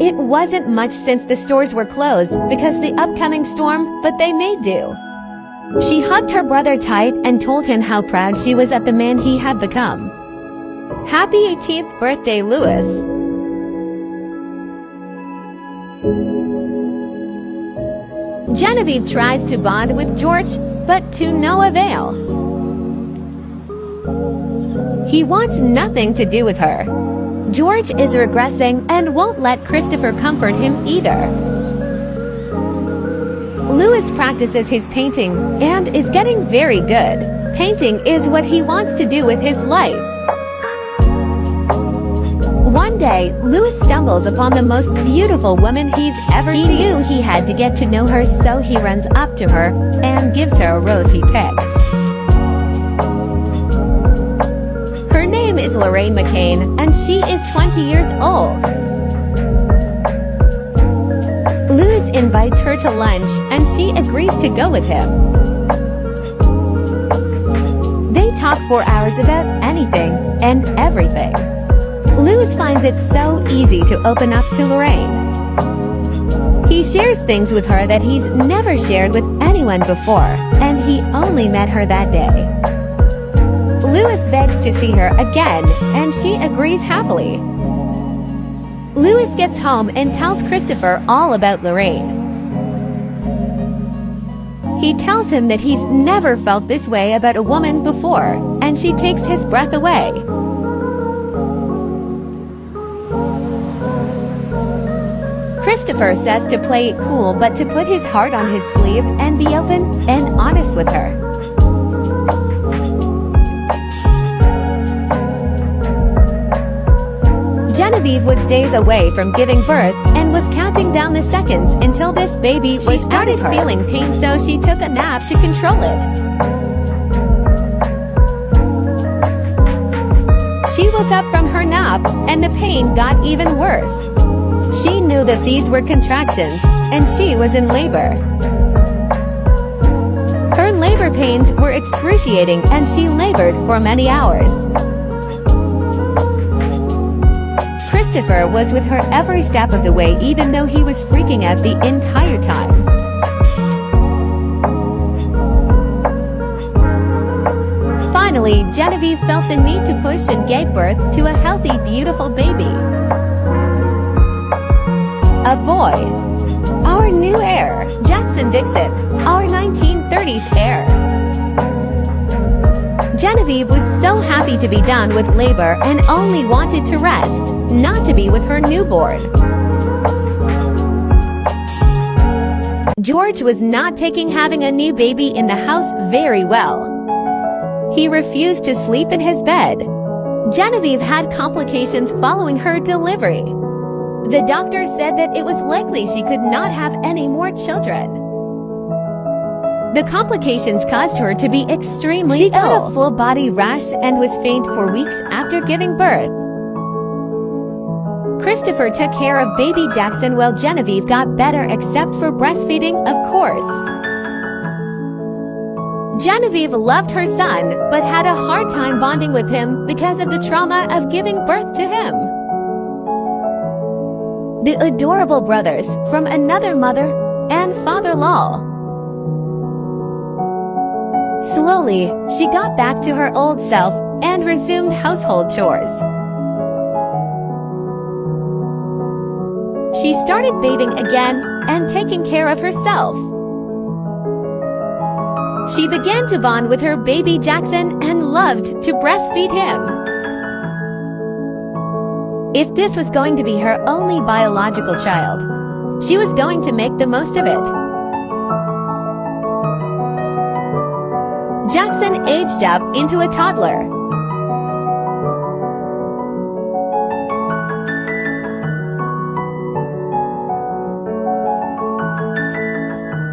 It wasn't much since the stores were closed because of the upcoming storm, but they made do. She hugged her brother tight and told him how proud she was of the man he had become. Happy 18th birthday, Louis. Genevieve tries to bond with George, but to no avail. He wants nothing to do with her. George is regressing and won't let Christopher comfort him either. Louis practices his painting and is getting very good. Painting is what he wants to do with his life. One day, Louis stumbles upon the most beautiful woman he's ever seen. He knew he had to get to know her, so he runs up to her and gives her a rose he picked. Her name is Lorraine McCain, and she is 20 years old. Louis invites her to lunch, and she agrees to go with him. They talk for hours about anything and everything. Louis finds it so easy to open up to Lorraine. He shares things with her that he's never shared with anyone before, and he only met her that day. Louis begs to see her again, and she agrees happily. Louis gets home and tells Christopher all about Lorraine. He tells him that he's never felt this way about a woman before, and she takes his breath away. Christopher says to play it cool, but to put his heart on his sleeve and be open and honest with her. Genevieve was days away from giving birth and was counting down the seconds until this baby was started feeling pain, so she took a nap to control it. She woke up from her nap and the pain got even worse. She knew that these were contractions, and she was in labor. Her labor pains were excruciating, and she labored for many hours. Christopher was with her every step of the way, even though he was freaking out the entire time. Finally, Genevieve felt the need to push and gave birth to a healthy, beautiful baby. A boy. Our new heir, Jackson Dickson, our 1930s heir. Genevieve was so happy to be done with labor and only wanted to rest, not to be with her newborn. George was not taking having a new baby in the house very well. He refused to sleep in his bed. Genevieve had complications following her delivery. The doctor said that it was likely she could not have any more children. The complications caused her to be extremely ill. She got a full-body rash and was faint for weeks after giving birth. Christopher took care of baby Jackson while Genevieve got better except for breastfeeding, of course. Genevieve loved her son, but had a hard time bonding with him because of the trauma of giving birth to him. The adorable brothers from another mother and father-in-law. Slowly, she got back to her old self and resumed household chores. She started bathing again and taking care of herself. She began to bond with her baby Jackson and loved to breastfeed him. If this was going to be her only biological child, she was going to make the most of it. Jackson aged up into a toddler.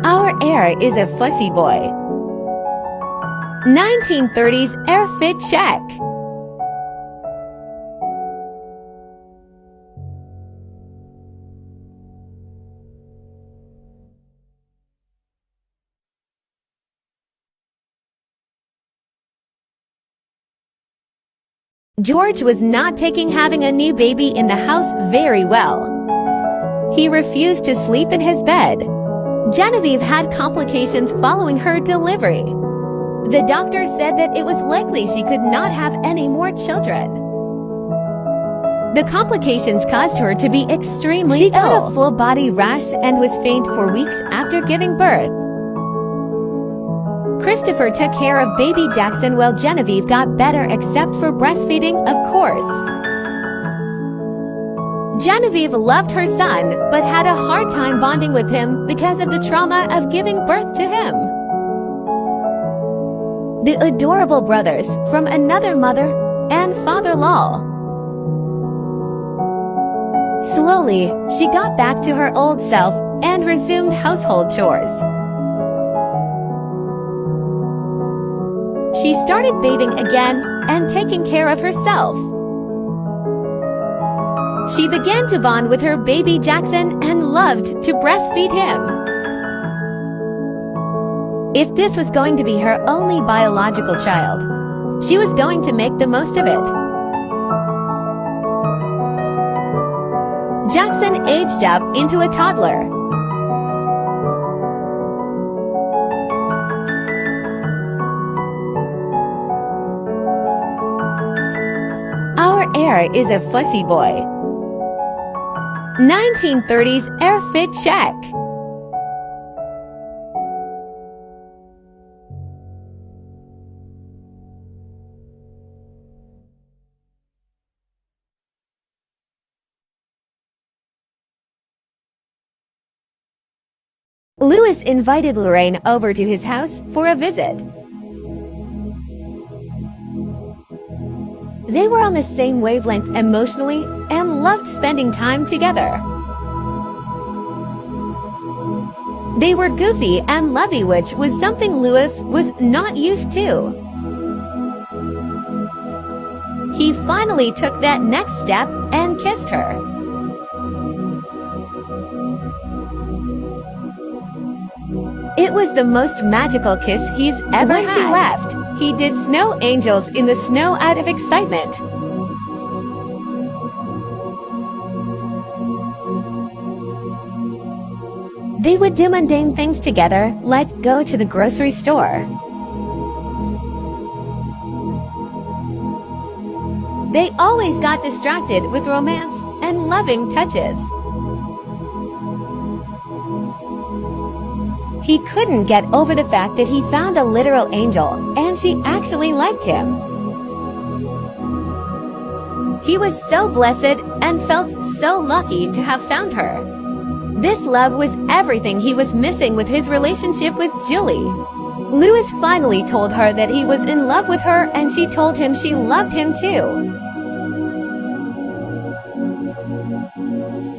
Our heir is a fussy boy. 1930s air fit check. George was not taking having a new baby in the house very well. He refused to sleep in his bed. Genevieve had complications following her delivery. The doctor said that it was likely she could not have any more children. The complications caused her to be extremely ill. She got a full-body rash and was faint for weeks after giving birth. Christopher took care of baby Jackson while Genevieve got better except for breastfeeding, of course. Genevieve loved her son, but had a hard time bonding with him because of the trauma of giving birth to him. The adorable brothers from another mother and father-in-law. Slowly, she got back to her old self and resumed household chores. She started bathing again and taking care of herself. She began to bond with her baby Jackson and loved to breastfeed him. If this was going to be her only biological child, she was going to make the most of it. Jackson aged up into a toddler. Our heir is a fussy boy. 1930s air fit check. Louis invited Lorraine over to his house for a visit. They were on the same wavelength emotionally and loved spending time together. They were goofy and lovey, which was something Louis was not used to. He finally took that next step and kissed her. It was the most magical kiss he's ever had. When she left, he did snow angels in the snow out of excitement. They would do mundane things together, like go to the grocery store. They always got distracted with romance and loving touches. He couldn't get over the fact that he found a literal angel, and she actually liked him. He was so blessed and felt so lucky to have found her. This love was everything he was missing with his relationship with Julie. Louis finally told her that he was in love with her, and she told him she loved him too.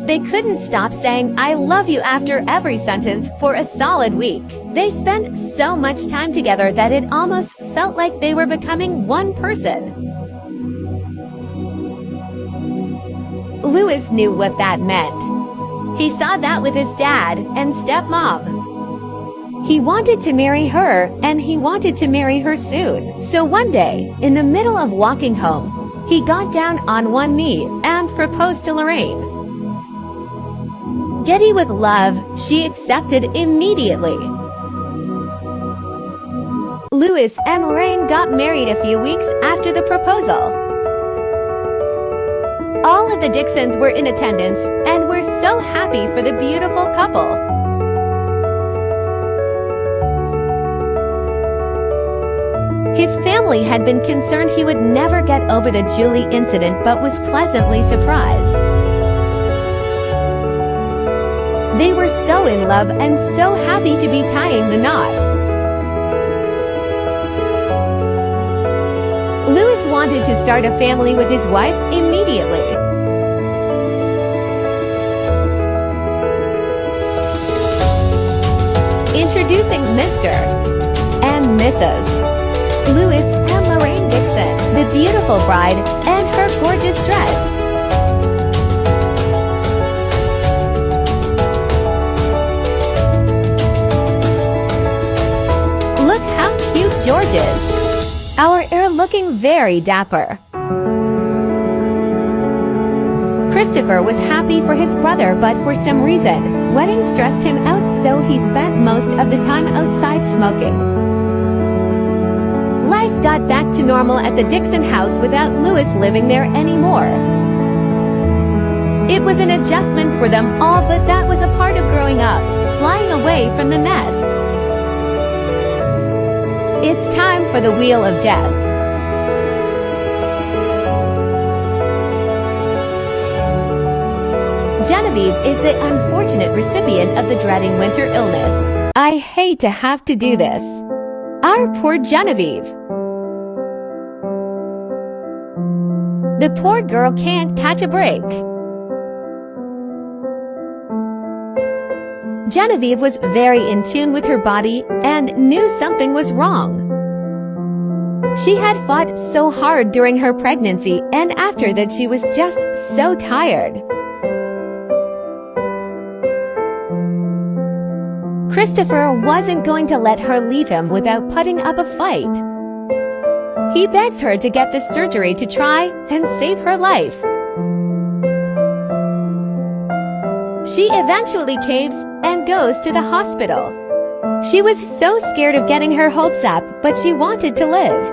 They couldn't stop saying "I love you" after every sentence for a solid week. They spent so much time together that it almost felt like they were becoming one person. Louis knew what that meant. He saw that with his dad and stepmom. He wanted to marry her, and he wanted to marry her soon. So one day, in the middle of walking home, he got down on one knee and proposed to Lorraine. Giddy with love, she accepted immediately. Louis and Lorraine got married a few weeks after the proposal. All of the Dicksons were in attendance and were so happy for the beautiful couple. His family had been concerned he would never get over the Julie incident, but was pleasantly surprised. They were so in love and so happy to be tying the knot. Louis wanted to start a family with his wife immediately. Introducing Mr. and Mrs. Louis and Lorraine Dickson, the beautiful bride and her gorgeous dress. Look how cute George is. Our heir looking very dapper. Christopher was happy for his brother, but for some reason, wedding stressed him out, so he spent most of the time outside smoking. Life got back to normal at the Dickson house without Louis living there anymore. It was an adjustment for them all, but that was a part of growing up, flying away from the nest. It's time for the Wheel of Death. Genevieve is the unfortunate recipient of the dreading winter illness. I hate to have to do this. Our poor Genevieve. The poor girl can't catch a break. Genevieve was very in tune with her body and knew something was wrong. She had fought so hard during her pregnancy, and after that she was just so tired. Christopher wasn't going to let her leave him without putting up a fight. He begs her to get the surgery to try and save her life. She eventually caves and goes to the hospital. She was so scared of getting her hopes up, but she wanted to live.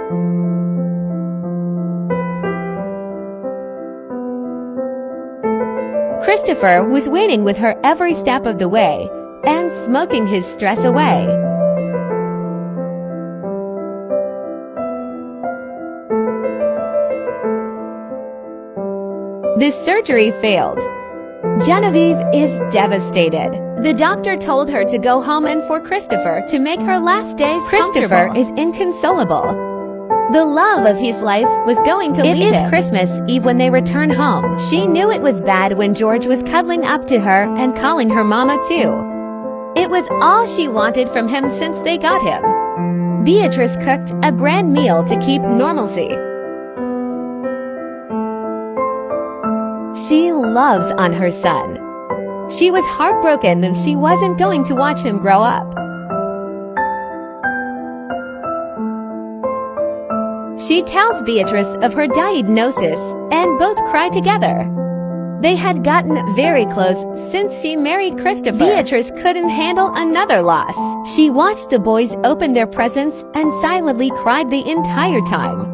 Christopher was waiting with her every step of the way and smoking his stress away. The surgery failed. Genevieve is devastated. The doctor told her to go home and for Christopher to make her last days Christopher is inconsolable. The love of his life was going to leave him. It is Christmas Eve when they return home. She knew it was bad when George was cuddling up to her and calling her mama too. It was all she wanted from him since they got him. Beatrice cooked a grand meal to keep normalcy. She loves on her son. She was heartbroken that she wasn't going to watch him grow up. She tells Beatrice of her diagnosis, and both cry together. They had gotten very close since she married Christopher. Beatrice couldn't handle another loss. She watched the boys open their presents and silently cried the entire time.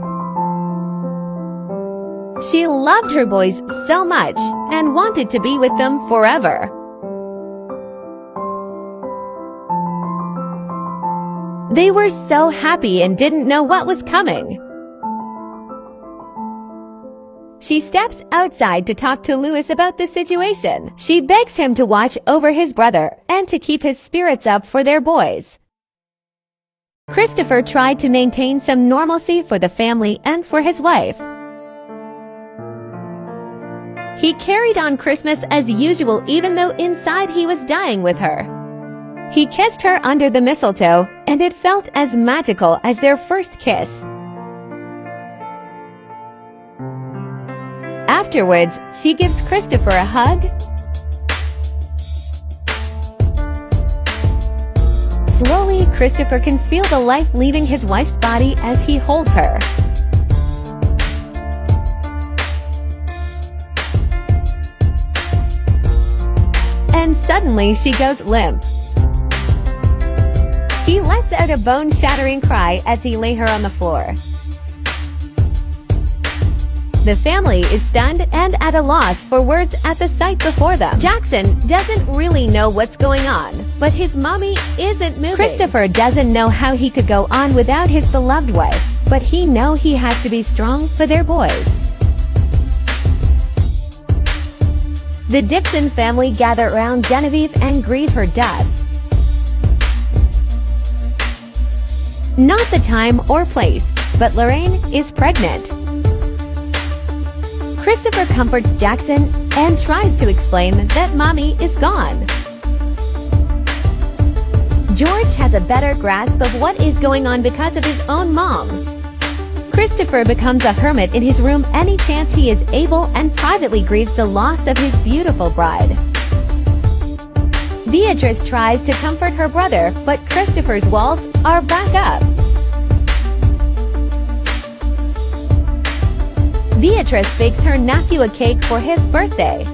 She loved her boys so much and wanted to be with them forever. They were so happy and didn't know what was coming. She steps outside to talk to Louis about the situation. She begs him to watch over his brother and to keep his spirits up for their boys. Christopher tried to maintain some normalcy for the family and for his wife. He carried on Christmas as usual even though inside he was dying with her. He kissed her under the mistletoe, and it felt as magical as their first kiss. Afterwards, she gives Christopher a hug. Slowly, Christopher can feel the life leaving his wife's body as he holds her. And suddenly, she goes limp. He lets out a bone-shattering cry as he lays her on the floor. The family is stunned and at a loss for words at the sight before them. Jackson doesn't really know what's going on, but his mommy isn't moving. Christopher doesn't know how he could go on without his beloved wife, but he knows he has to be strong for their boys. The Dickson family gather around Genevieve and grieve her death. Not the time or place, but Lorraine is pregnant. Christopher comforts Jackson and tries to explain that mommy is gone. George has a better grasp of what is going on because of his own mom. Christopher becomes a hermit in his room any chance he is able and privately grieves the loss of his beautiful bride. Beatrice tries to comfort her brother, but Christopher's walls are back up. Beatrice bakes her nephew a cake for his birthday.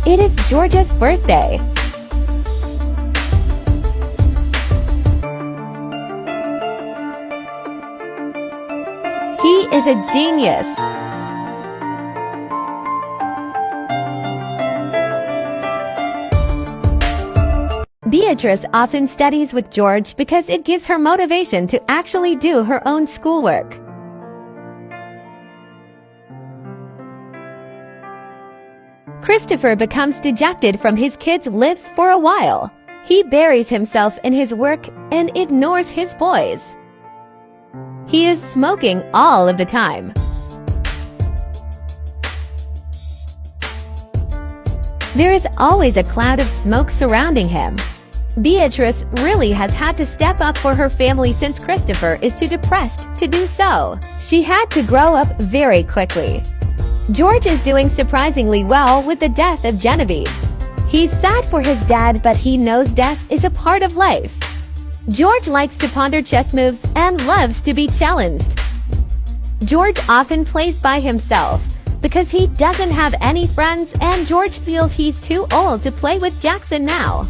It is George's birthday. He is a genius. Beatrice often studies with George because it gives her motivation to actually do her own schoolwork. Christopher becomes dejected from his kids' lives for a while. He buries himself in his work and ignores his boys. He is smoking all of the time. There is always a cloud of smoke surrounding him. Beatrice really has had to step up for her family since Christopher is too depressed to do so. She had to grow up very quickly. George is doing surprisingly well with the death of Genevieve. He's sad for his dad, but he knows death is a part of life. George likes to ponder chess moves and loves to be challenged. George often plays by himself because he doesn't have any friends, and George feels he's too old to play with Jackson now.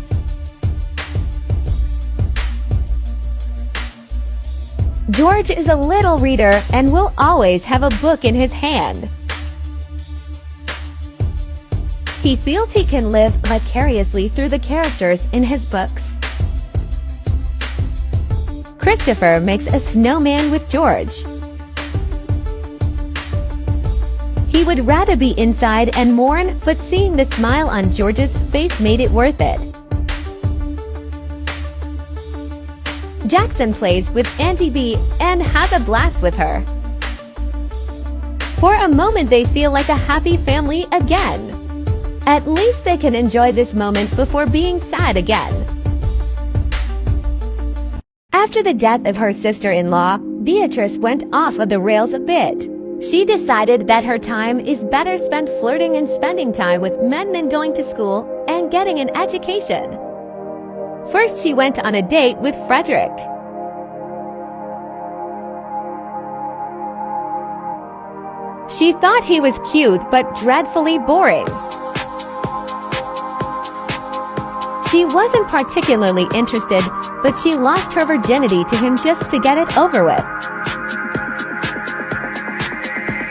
George is a little reader and will always have a book in his hand. He feels he can live vicariously through the characters in his books. Christopher makes a snowman with George. He would rather be inside and mourn, but seeing the smile on George's face made it worth it. Jackson plays with Auntie B and has a blast with her. For a moment they feel like a happy family again. At least they can enjoy this moment before being sad again. After the death of her sister-in-law, Beatrice went off of the rails a bit. She decided that her time is better spent flirting and spending time with men than going to school and getting an education. First, she went on a date with Frederick. She thought he was cute but dreadfully boring. She wasn't particularly interested, but she lost her virginity to him just to get it over with.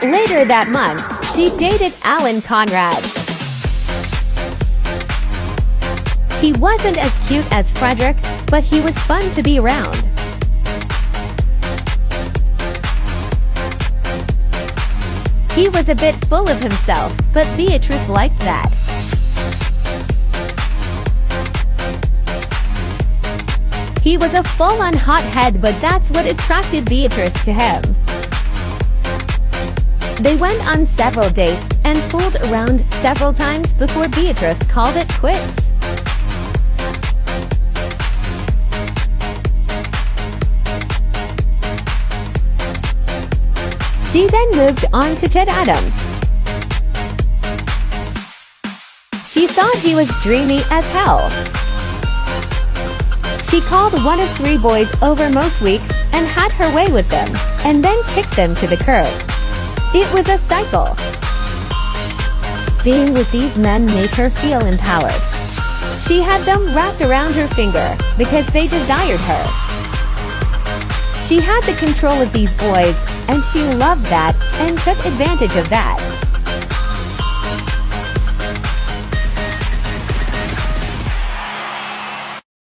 Later that month, she dated Alan Conrad. He wasn't as cute as Frederick, but he was fun to be around. He was a bit full of himself, but Beatrice liked that. He was a full-on hothead, but that's what attracted Beatrice to him. They went on several dates and fooled around several times before Beatrice called it quits. She then moved on to Ted Adams. She thought he was dreamy as hell. She called one of 3 boys over most weeks and had her way with them, and then kicked them to the curb. It was a cycle. Being with these men made her feel empowered. She had them wrapped around her finger because they desired her. She had the control of these boys, and she loved that and took advantage of that.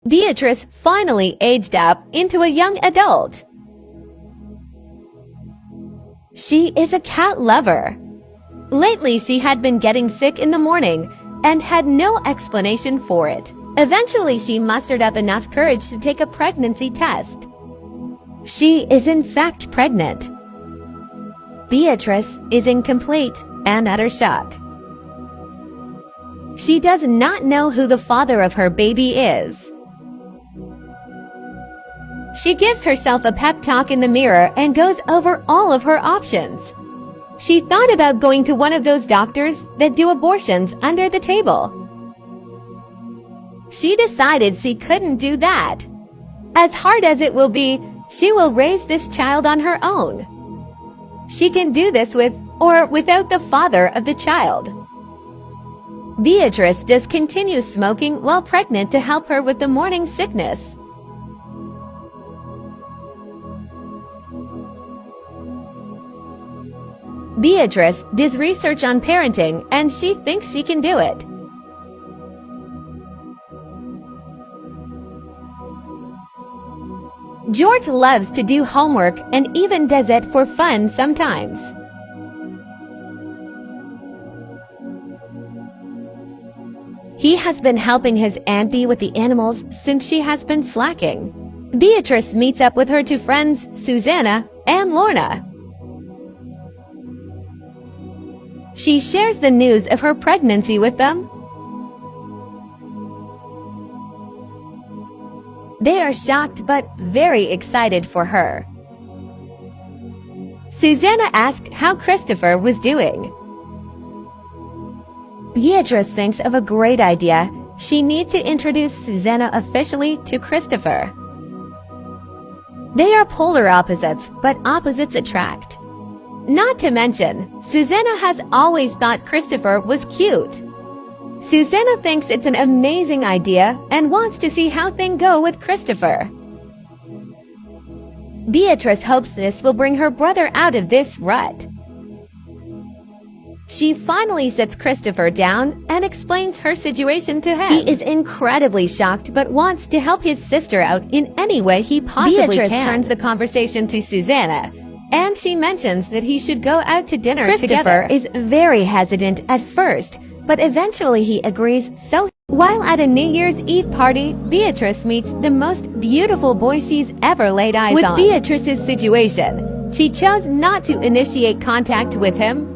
Beatrice finally aged up into a young adult. She is a cat lover. Lately, she had been getting sick in the morning and had no explanation for it. Eventually, she mustered up enough courage to take a pregnancy test. She is in fact pregnant. Beatrice is in complete and utter shock. She does not know who the father of her baby is. She gives herself a pep talk in the mirror and goes over all of her options. She thought about going to one of those doctors that do abortions under the table. She decided she couldn't do that. As hard as it will be, she will raise this child on her own. She can do this with or without the father of the child. Beatrice does continue smoking while pregnant to help her with the morning sickness. Beatrice does research on parenting and she thinks she can do it. George loves to do homework and even does it for fun sometimes. He has been helping his Aunt Bee with the animals since she has been slacking. Beatrice meets up with her 2 friends, Susanna and Lorna. She shares the news of her pregnancy with them. They are shocked but very excited for her. Susanna asks how Christopher was doing. Beatrice thinks of a great idea. She needs to introduce Susanna officially to Christopher. They are polar opposites, but opposites attract. Not to mention, Susanna has always thought Christopher was cute. Susanna thinks it's an amazing idea and wants to see how things go with Christopher. Beatrice hopes this will bring her brother out of this rut. She finally sits Christopher down and explains her situation to him. He is incredibly shocked but wants to help his sister out in any way he possibly can. Beatrice turns the conversation to Susanna, and she mentions that he should go out to dinner together. Christopher is very hesitant at first, but eventually he agrees. So, while at a New Year's Eve party, Beatrice meets the most beautiful boy she's ever laid eyes on. With Beatrice's situation, she chose not to initiate contact with him.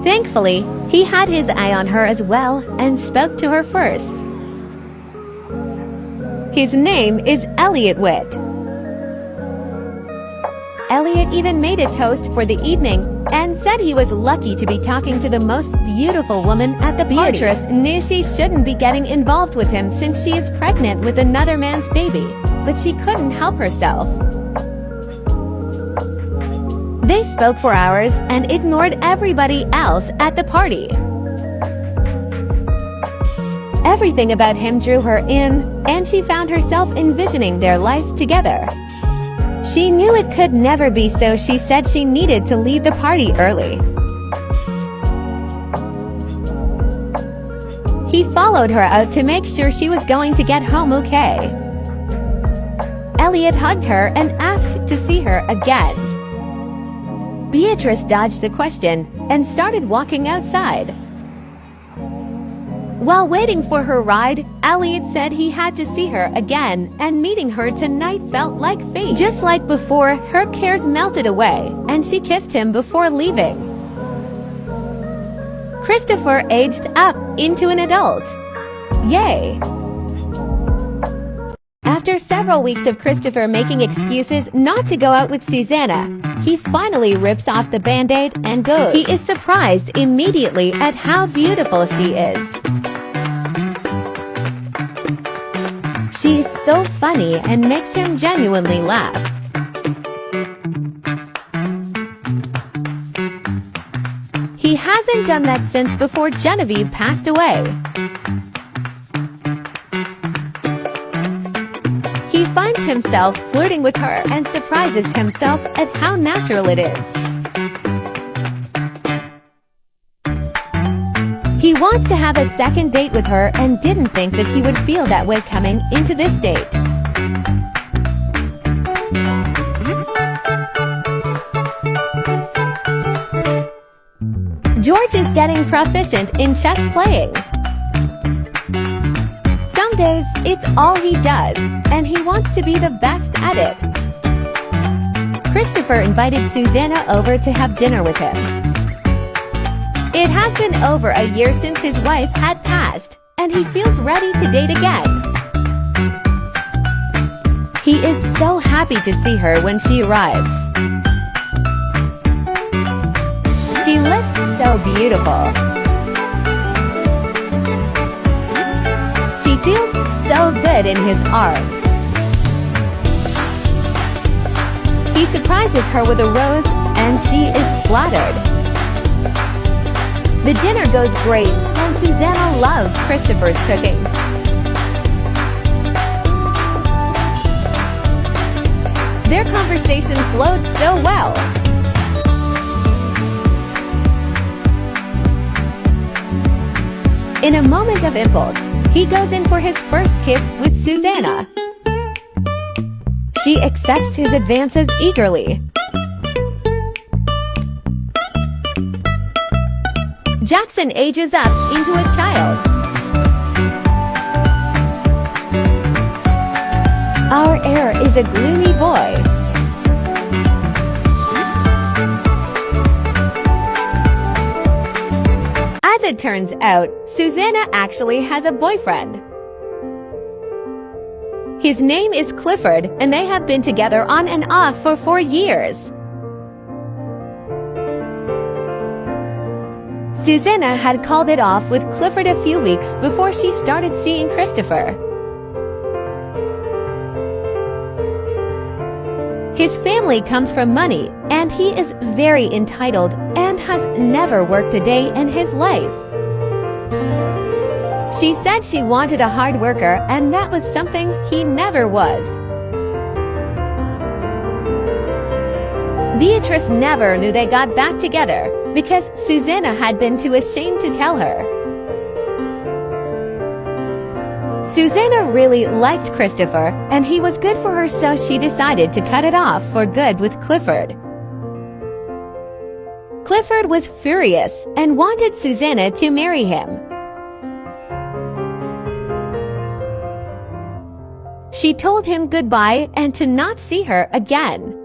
Thankfully, he had his eye on her as well and spoke to her first. His name is Elliot Witt. Elliot even made a toast for the evening and said he was lucky to be talking to the most beautiful woman at the party. Beatrice knew she shouldn't be getting involved with him since she is pregnant with another man's baby, but she couldn't help herself. They spoke for hours and ignored everybody else at the party. Everything about him drew her in, and she found herself envisioning their life together. She knew it could never be, so she said she needed to leave the party early. He followed her out to make sure she was going to get home okay. Elliot hugged her and asked to see her again. Beatrice dodged the question and started walking outside. While waiting for her ride, Elliot said he had to see her again, and meeting her tonight felt like fate. Just like before, her cares melted away, and she kissed him before leaving. Christopher aged up into an adult. Yay! After several weeks of Christopher making excuses not to go out with Susanna, he finally rips off the band-aid and goes. He is surprised immediately at how beautiful she is. She's so funny and makes him genuinely laugh. He hasn't done that since before Genevieve passed away. He finds himself flirting with her and surprises himself at how natural it is. He wants to have a second date with her and didn't think that he would feel that way coming into this date. George is getting proficient in chess playing. Some days, it's all he does, and he wants to be the best at it. Christopher invited Susanna over to have dinner with him. It has been over a year since his wife had passed, and he feels ready to date again. He is so happy to see her when she arrives. She looks so beautiful. She feels so good in his arms. He surprises her with a rose, and she is flattered. The dinner goes great, and Susanna loves Christopher's cooking. Their conversation flowed so well. In a moment of impulse, he goes in for his first kiss with Susanna. She accepts his advances eagerly. Jackson ages up into a child. Our heir is a gloomy boy. As it turns out, Susanna actually has a boyfriend. His name is Clifford, and they have been together on and off for 4 years. Susanna had called it off with Clifford a few weeks before she started seeing Christopher. His family comes from money, and he is very entitled and has never worked a day in his life. She said she wanted a hard worker, and that was something he never was. Beatrice never knew they got back together because Susanna had been too ashamed to tell her. Susanna really liked Christopher, and he was good for her, so she decided to cut it off for good with Clifford. Clifford was furious and wanted Susanna to marry him. She told him goodbye and to not see her again.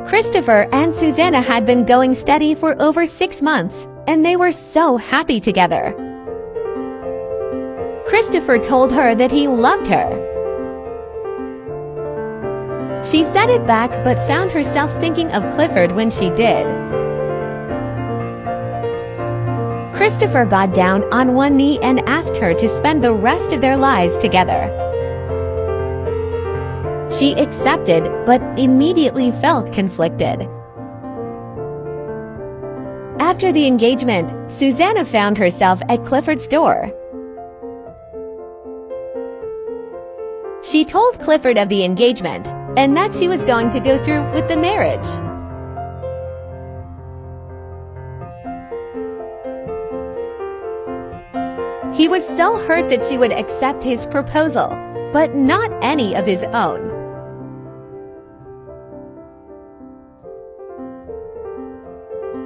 Christopher and Susanna had been going steady for over 6 months, and they were so happy together. Christopher told her that he loved her. She said it back but found herself thinking of Clifford when she did. Christopher got down on one knee and asked her to spend the rest of their lives together. She accepted, but immediately felt conflicted. After the engagement, Susanna found herself at Clifford's door. She told Clifford of the engagement and that she was going to go through with the marriage. He was so hurt that she would accept his proposal, but not any of his own.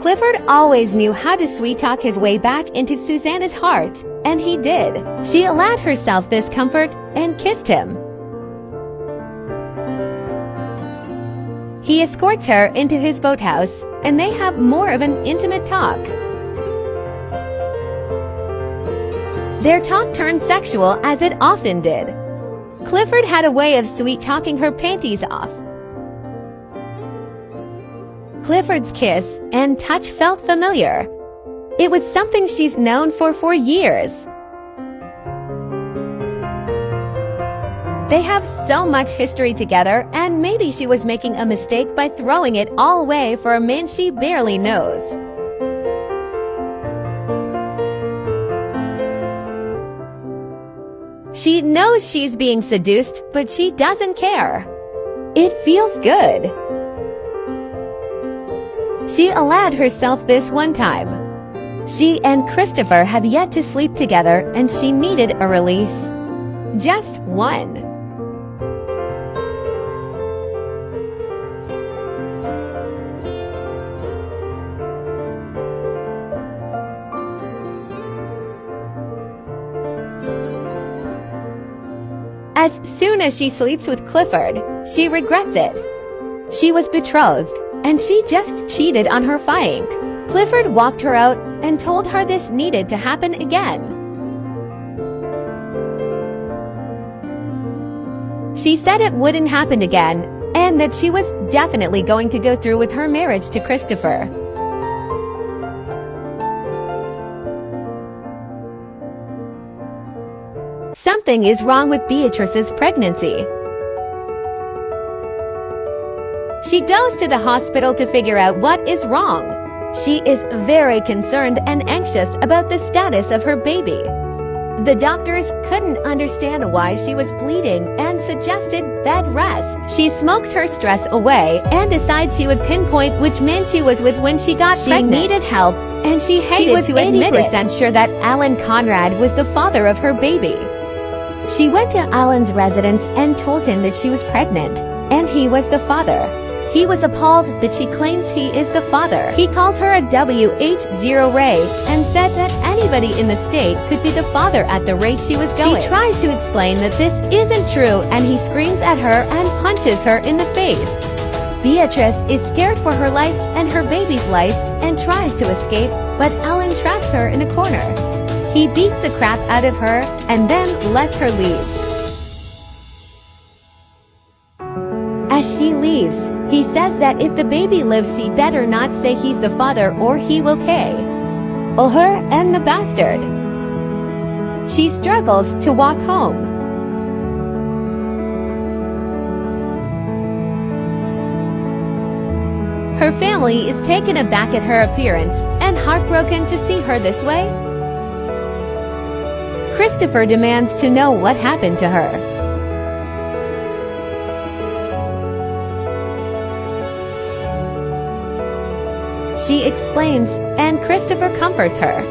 Clifford always knew how to sweet-talk his way back into Susanna's heart, and he did. She allowed herself this comfort and kissed him. He escorts her into his boathouse, and they have more of an intimate talk. Their talk turned sexual, as it often did. Clifford had a way of sweet-talking her panties off. Clifford's kiss and touch felt familiar. It was something she's known for years. They have so much history together, and maybe she was making a mistake by throwing it all away for a man she barely knows. She knows she's being seduced, but she doesn't care. It feels good. She allowed herself this one time. She and Christopher have yet to sleep together, and she needed a release. Just one. As soon as she sleeps with Clifford, she regrets it. She was betrothed, and she just cheated on her fiancé. Clifford walked her out and told her this needed to happen again. She said it wouldn't happen again, and that she was definitely going to go through with her marriage to Christopher. Something is wrong with Beatrice's pregnancy. She goes to the hospital to figure out what is wrong. She is very concerned and anxious about the status of her baby. The doctors couldn't understand why she was bleeding and suggested bed rest. She smokes her stress away and decides she would pinpoint which man she was with when she got pregnant. She needed help, and she hated to admit it. 80% sure that Alan Conrad was the father of her baby. She went to Alan's residence and told him that she was pregnant, and he was the father. He was appalled that she claims he is the father. He called her a WH0 Ray and said that anybody in the state could be the father at the rate she was going. She tries to explain that this isn't true, and he screams at her and punches her in the face. Beatrice is scared for her life and her baby's life and tries to escape, but Alan traps her in a corner. He beats the crap out of her and then lets her leave. As she leaves, he says that if the baby lives, she better not say he's the father or he will kill her and the bastard. She struggles to walk home. Her family is taken aback at her appearance and heartbroken to see her this way. Christopher demands to know what happened to her. She explains, and Christopher comforts her.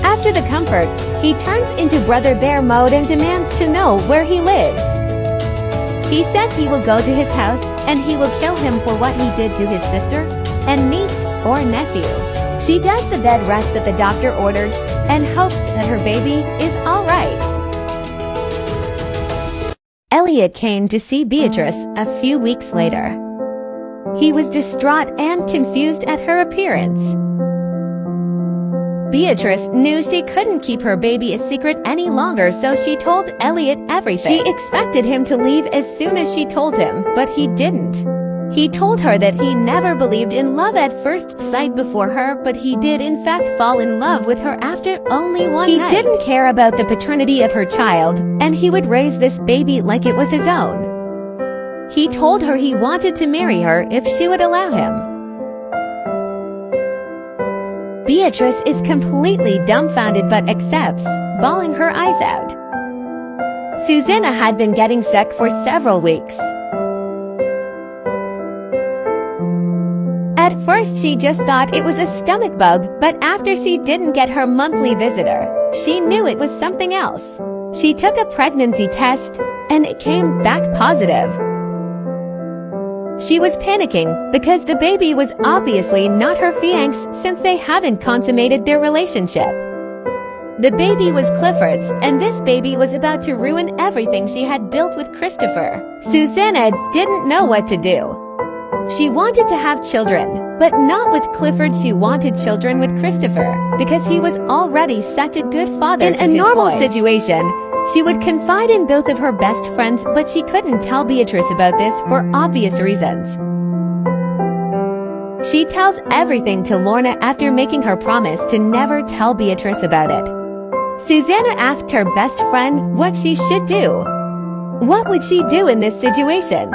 After the comfort, he turns into Brother Bear mode and demands to know where he lives. He says he will go to his house, and he will kill him for what he did to his sister and niece or nephew. She does the bed rest that the doctor ordered and hopes that her baby is all right. Elliot came to see Beatrice a few weeks later. He was distraught and confused at her appearance. Beatrice knew she couldn't keep her baby a secret any longer, so she told Elliot everything. She expected him to leave as soon as she told him, but he didn't. He told her that he never believed in love at first sight before her, but he did in fact fall in love with her after only one night. He didn't care about the paternity of her child, and he would raise this baby like it was his own. He told her he wanted to marry her if she would allow him. Beatrice is completely dumbfounded but accepts, bawling her eyes out. Susanna had been getting sick for several weeks. At At first she just thought it was a stomach bug, but after she didn't get her monthly visitor, she knew it was something else. She took a pregnancy test, and it came back positive. She was panicking because the baby was obviously not her fiancé since they haven't consummated their relationship. The baby was Clifford's, and this baby was about to ruin everything she had built with Christopher. Susanna didn't know what to do. She wanted to have children, but not with Clifford. She wanted children with Christopher because he was already such a good father to his boys. In a normal situation, she would confide in both of her best friends, but she couldn't tell Beatrice about this for obvious reasons. She tells everything to Lorna after making her promise to never tell Beatrice about it. Susanna asked her best friend what she should do. What would she do in this situation?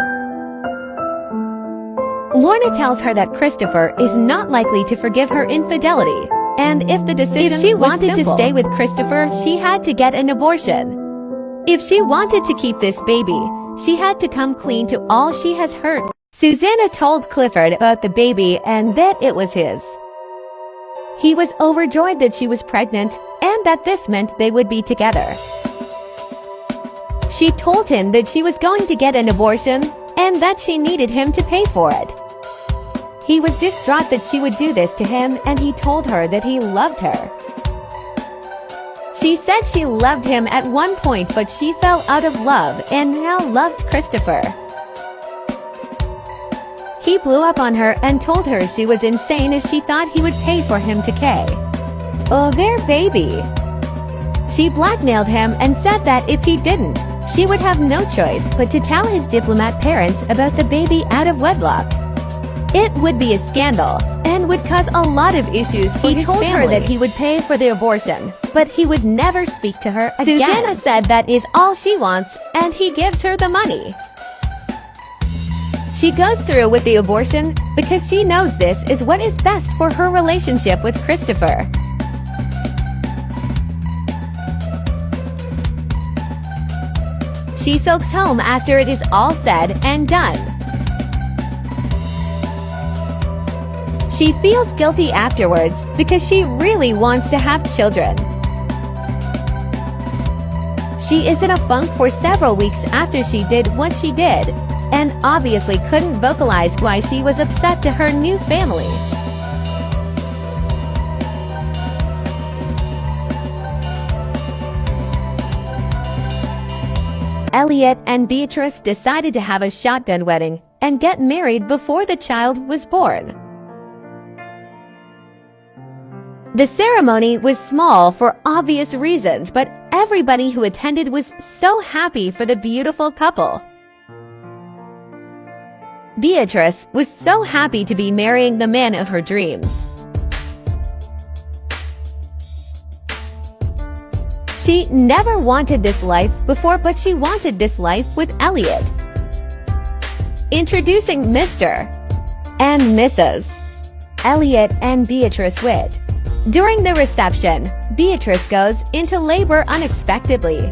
Lorna tells her that Christopher is not likely to forgive her infidelity, and if the decision if she wanted to stay with Christopher, she had to get an abortion. If she wanted to keep this baby, she had to come clean to all she has hurt. Susanna told Clifford about the baby and that it was his. He was overjoyed that she was pregnant and that this meant they would be together. She told him that she was going to get an abortion and that she needed him to pay for it. He was distraught that she would do this to him, and he told her that he loved her. She said she loved him at one point, but she fell out of love and now loved Christopher. He blew up on her and told her she was insane if she thought he would pay for him to K. Oh, their baby. She blackmailed him and said that if he didn't, she would have no choice but to tell his diplomat parents about the baby out of wedlock. It would be a scandal and would cause a lot of issues for his family. He told her that he would pay for the abortion, but he would never speak to her again. Susanna said that is all she wants, and he gives her the money. She goes through with the abortion because she knows this is what is best for her relationship with Christopher. She sulks home after it is all said and done. She feels guilty afterwards because she really wants to have children. She is in a funk for several weeks after she did what she did, and obviously couldn't vocalize why she was upset to her new family. Elliot and Beatrice decided to have a shotgun wedding and get married before the child was born. The ceremony was small for obvious reasons, but everybody who attended was so happy for the beautiful couple. Beatrice was so happy to be marrying the man of her dreams. She never wanted this life before, but she wanted this life with Elliot. Introducing Mr. and Mrs. Elliot and Beatrice Witt. During the reception, Beatrice goes into labor unexpectedly.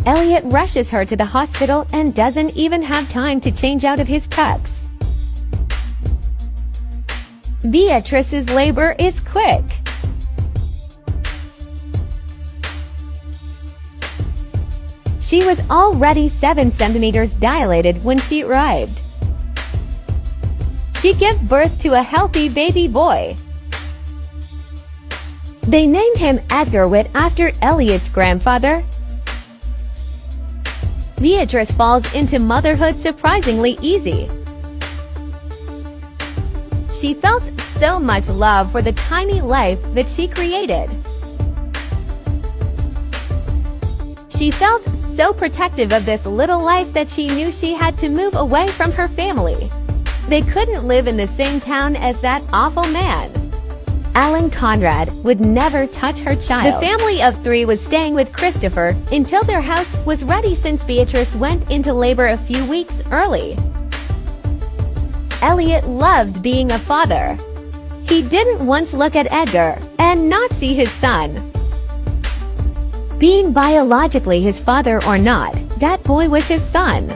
Elliot rushes her to the hospital and doesn't even have time to change out of his tux. Beatrice's labor is quick. She was already 7 centimeters dilated when she arrived. She gives birth to a healthy baby boy. They named him Edgar Witt after Elliot's grandfather. Beatrice falls into motherhood surprisingly easy. She felt so much love for the tiny life that she created. She felt so protective of this little life that she knew she had to move away from her family. They couldn't live in the same town as that awful man. Alan Conrad would never touch her child. The family of 3 was staying with Christopher until their house was ready since Beatrice went into labor a few weeks early. Elliot loved being a father. He didn't once look at Edgar and not see his son. Being biologically his father or not, that boy was his son.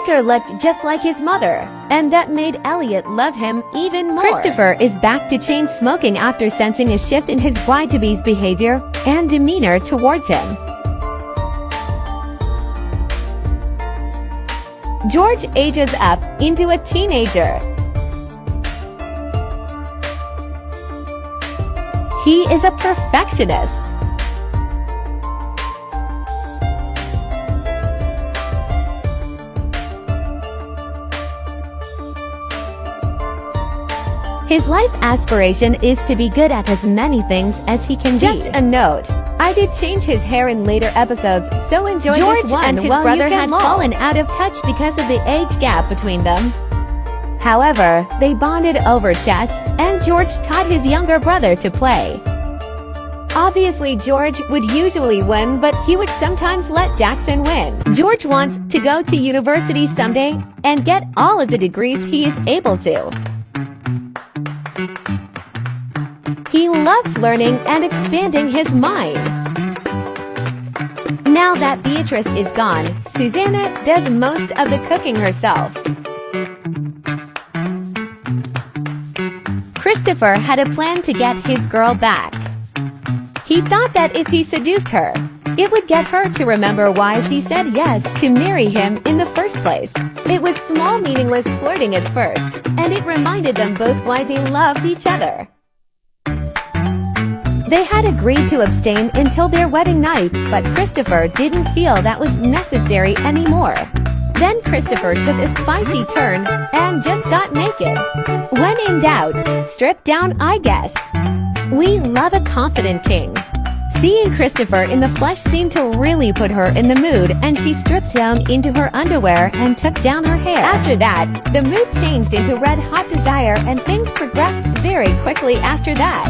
Becker looked just like his mother, and that made Elliot love him even more. Christopher is back to chain smoking after sensing a shift in his bride-to-be's behavior and demeanor towards him. George ages up into a teenager. He is a perfectionist. His life aspiration is to be good at as many things as he can be. Just a note, I did change his hair in later episodes, so enjoy George this one. and his brother had fallen out of touch because of the age gap between them. However, they bonded over chess, and George taught his younger brother to play. Obviously, George would usually win, but he would sometimes let Jackson win. George wants to go to university someday and get all of the degrees he is able to. He loves learning and expanding his mind. Now that Beatrice is gone, Susanna does most of the cooking herself. Christopher had a plan to get his girl back. He thought that if he seduced her, it would get her to remember why she said yes to marry him in the first place. It was small, meaningless flirting at first, and it reminded them both why they loved each other. They had agreed to abstain until their wedding night, but Christopher didn't feel that was necessary anymore. Then Christopher took a spicy turn and just got naked. When in doubt, strip down, I guess. We love a confident king. Seeing Christopher in the flesh seemed to really put her in the mood, and she stripped down into her underwear and took down her hair. After that, the mood changed into red-hot desire, and things progressed very quickly after that.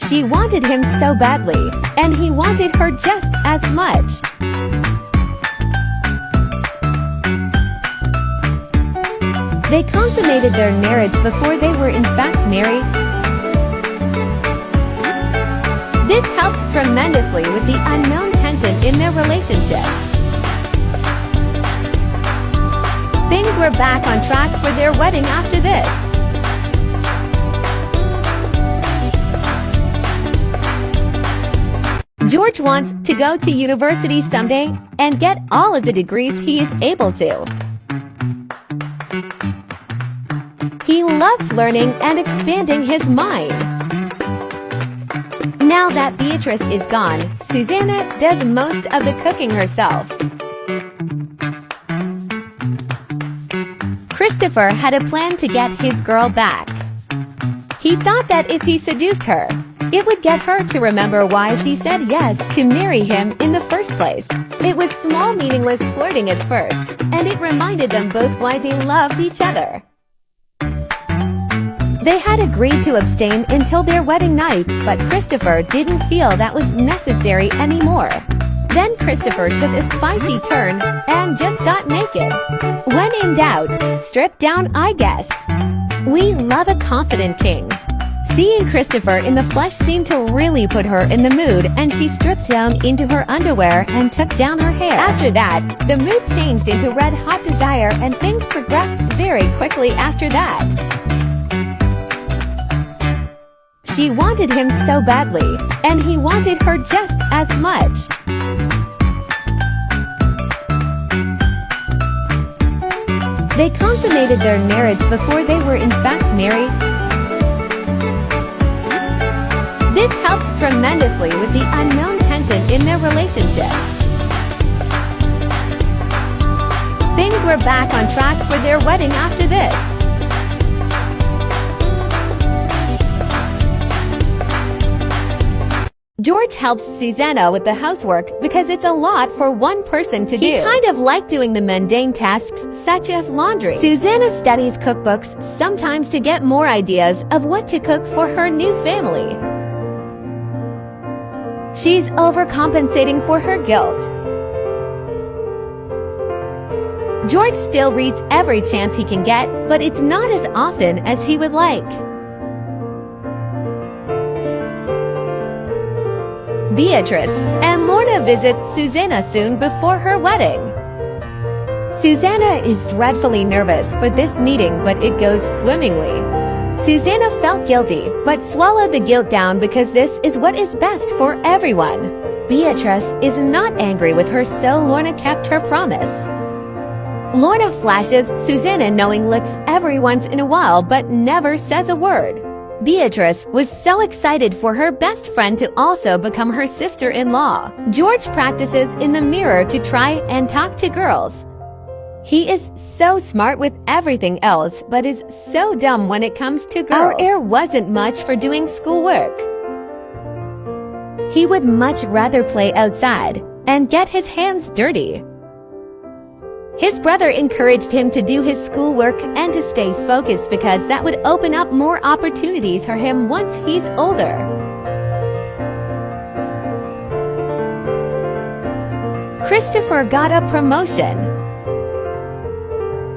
She wanted him so badly, and he wanted her just as much. They consummated their marriage before they were in fact married. This helped tremendously with the unknown tension in their relationship. Things were back on track for their wedding after this. George wants to go to university someday and get all of the degrees he is able to. He loves learning and expanding his mind. Now that Beatrice is gone, Susanna does most of the cooking herself. Christopher had a plan to get his girl back. He thought that if he seduced her, it would get her to remember why she said yes to marry him in the first place. It was small, meaningless flirting at first, and it reminded them both why they loved each other. They had agreed to abstain until their wedding night, but Christopher didn't feel that was necessary anymore. Then Christopher took a spicy turn and just got naked. When in doubt, strip down, I guess. We love a confident king. Seeing Christopher in the flesh seemed to really put her in the mood, and she stripped down into her underwear and took down her hair. After that, the mood changed into red-hot desire, and things progressed very quickly after that. She wanted him so badly, and he wanted her just as much. They consummated their marriage before they were in fact married. This helped tremendously with the unknown tension in their relationship. Things were back on track for their wedding after this. George helps Susanna with the housework because it's a lot for one person to do. He kind of liked doing the mundane tasks such as laundry. Susanna studies cookbooks sometimes to get more ideas of what to cook for her new family. She's overcompensating for her guilt. George still reads every chance he can get, but it's not as often as he would like. Beatrice and Lorna visit Susanna soon before her wedding. Susanna is dreadfully nervous for this meeting, but it goes swimmingly. Susanna felt guilty, but swallowed the guilt down because this is what is best for everyone. Beatrice is not angry with her, so Lorna kept her promise. Lorna flashes Susanna knowing looks every once in a while but never says a word. Beatrice was so excited for her best friend to also become her sister-in-law. George practices in the mirror to try and talk to girls. He is so smart with everything else but is so dumb when it comes to girls. Our heir wasn't much for doing schoolwork. He would much rather play outside and get his hands dirty. His brother encouraged him to do his schoolwork and to stay focused because that would open up more opportunities for him once he's older. Christopher got a promotion.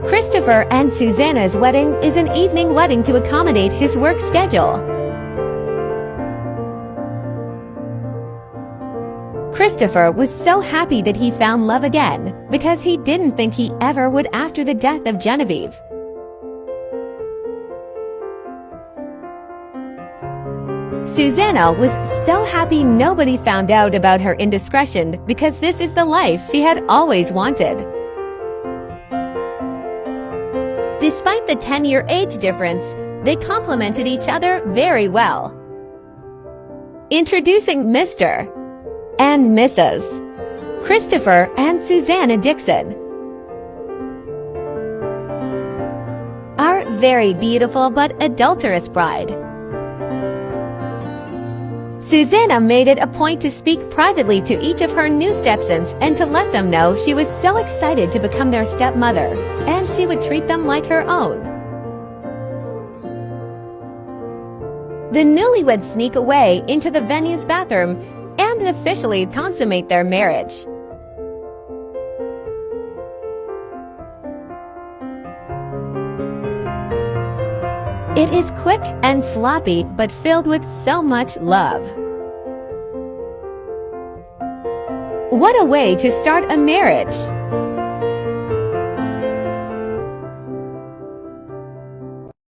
Christopher and Susanna's wedding is an evening wedding to accommodate his work schedule. Christopher was so happy that he found love again because he didn't think he ever would after the death of Genevieve. Susanna was so happy nobody found out about her indiscretion because this is the life she had always wanted. Despite the 10-year age difference, they complemented each other very well. Introducing Mr. and Mrs. Christopher and Susanna Dickson. Our very beautiful but adulterous bride. Susanna made it a point to speak privately to each of her new stepsons and to let them know she was so excited to become their stepmother, and she would treat them like her own. The newlyweds sneak away into the venue's bathroom and officially consummate their marriage. It is quick and sloppy, but filled with so much love. What a way to start a marriage!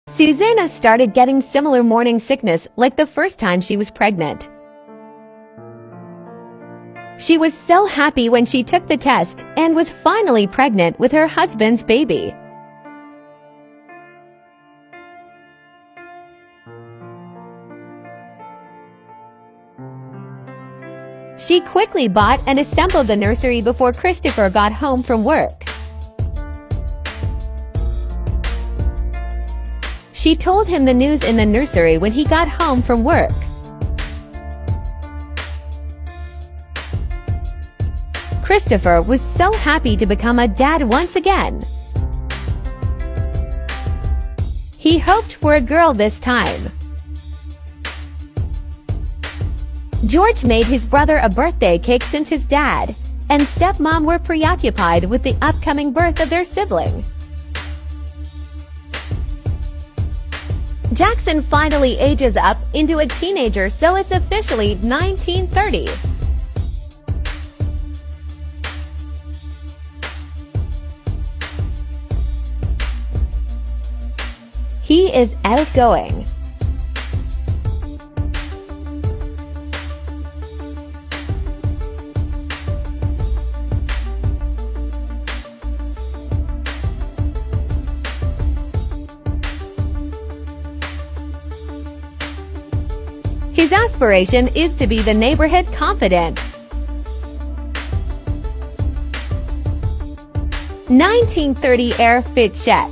Susanna started getting similar morning sickness like the first time she was pregnant. She was so happy when she took the test and was finally pregnant with her husband's baby. She quickly bought and assembled the nursery before Christopher got home from work. She told him the news in the nursery when he got home from work. Christopher was so happy to become a dad once again. He hoped for a girl this time. George made his brother a birthday cake since his dad and stepmom were preoccupied with the upcoming birth of their sibling. Jackson finally ages up into a teenager, so it's officially 1930. He is outgoing. His aspiration is to be the neighborhood confidant. 1930 Air Fit check.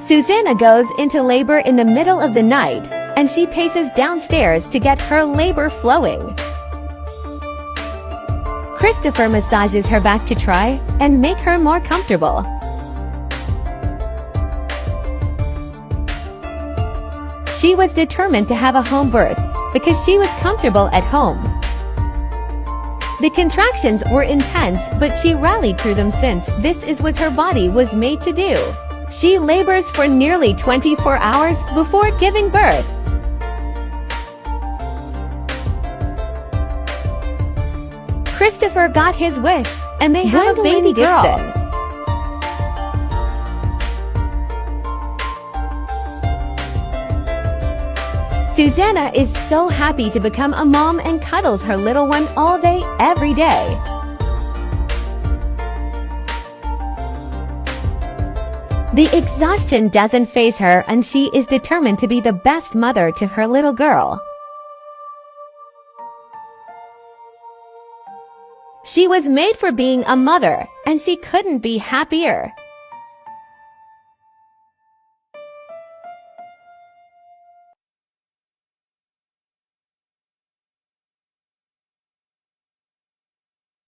Susanna goes into labor in the middle of the night, and she paces downstairs to get her labor flowing. Christopher massages her back to try and make her more comfortable. She was determined to have a home birth because she was comfortable at home. The contractions were intense, but she rallied through them since this is what her body was made to do. She labors for nearly 24 hours before giving birth. Christopher got his wish, and they have a baby girl. Dickson. Susanna is so happy to become a mom and cuddles her little one all day, every day. The exhaustion doesn't faze her, and she is determined to be the best mother to her little girl. She was made for being a mother, and she couldn't be happier.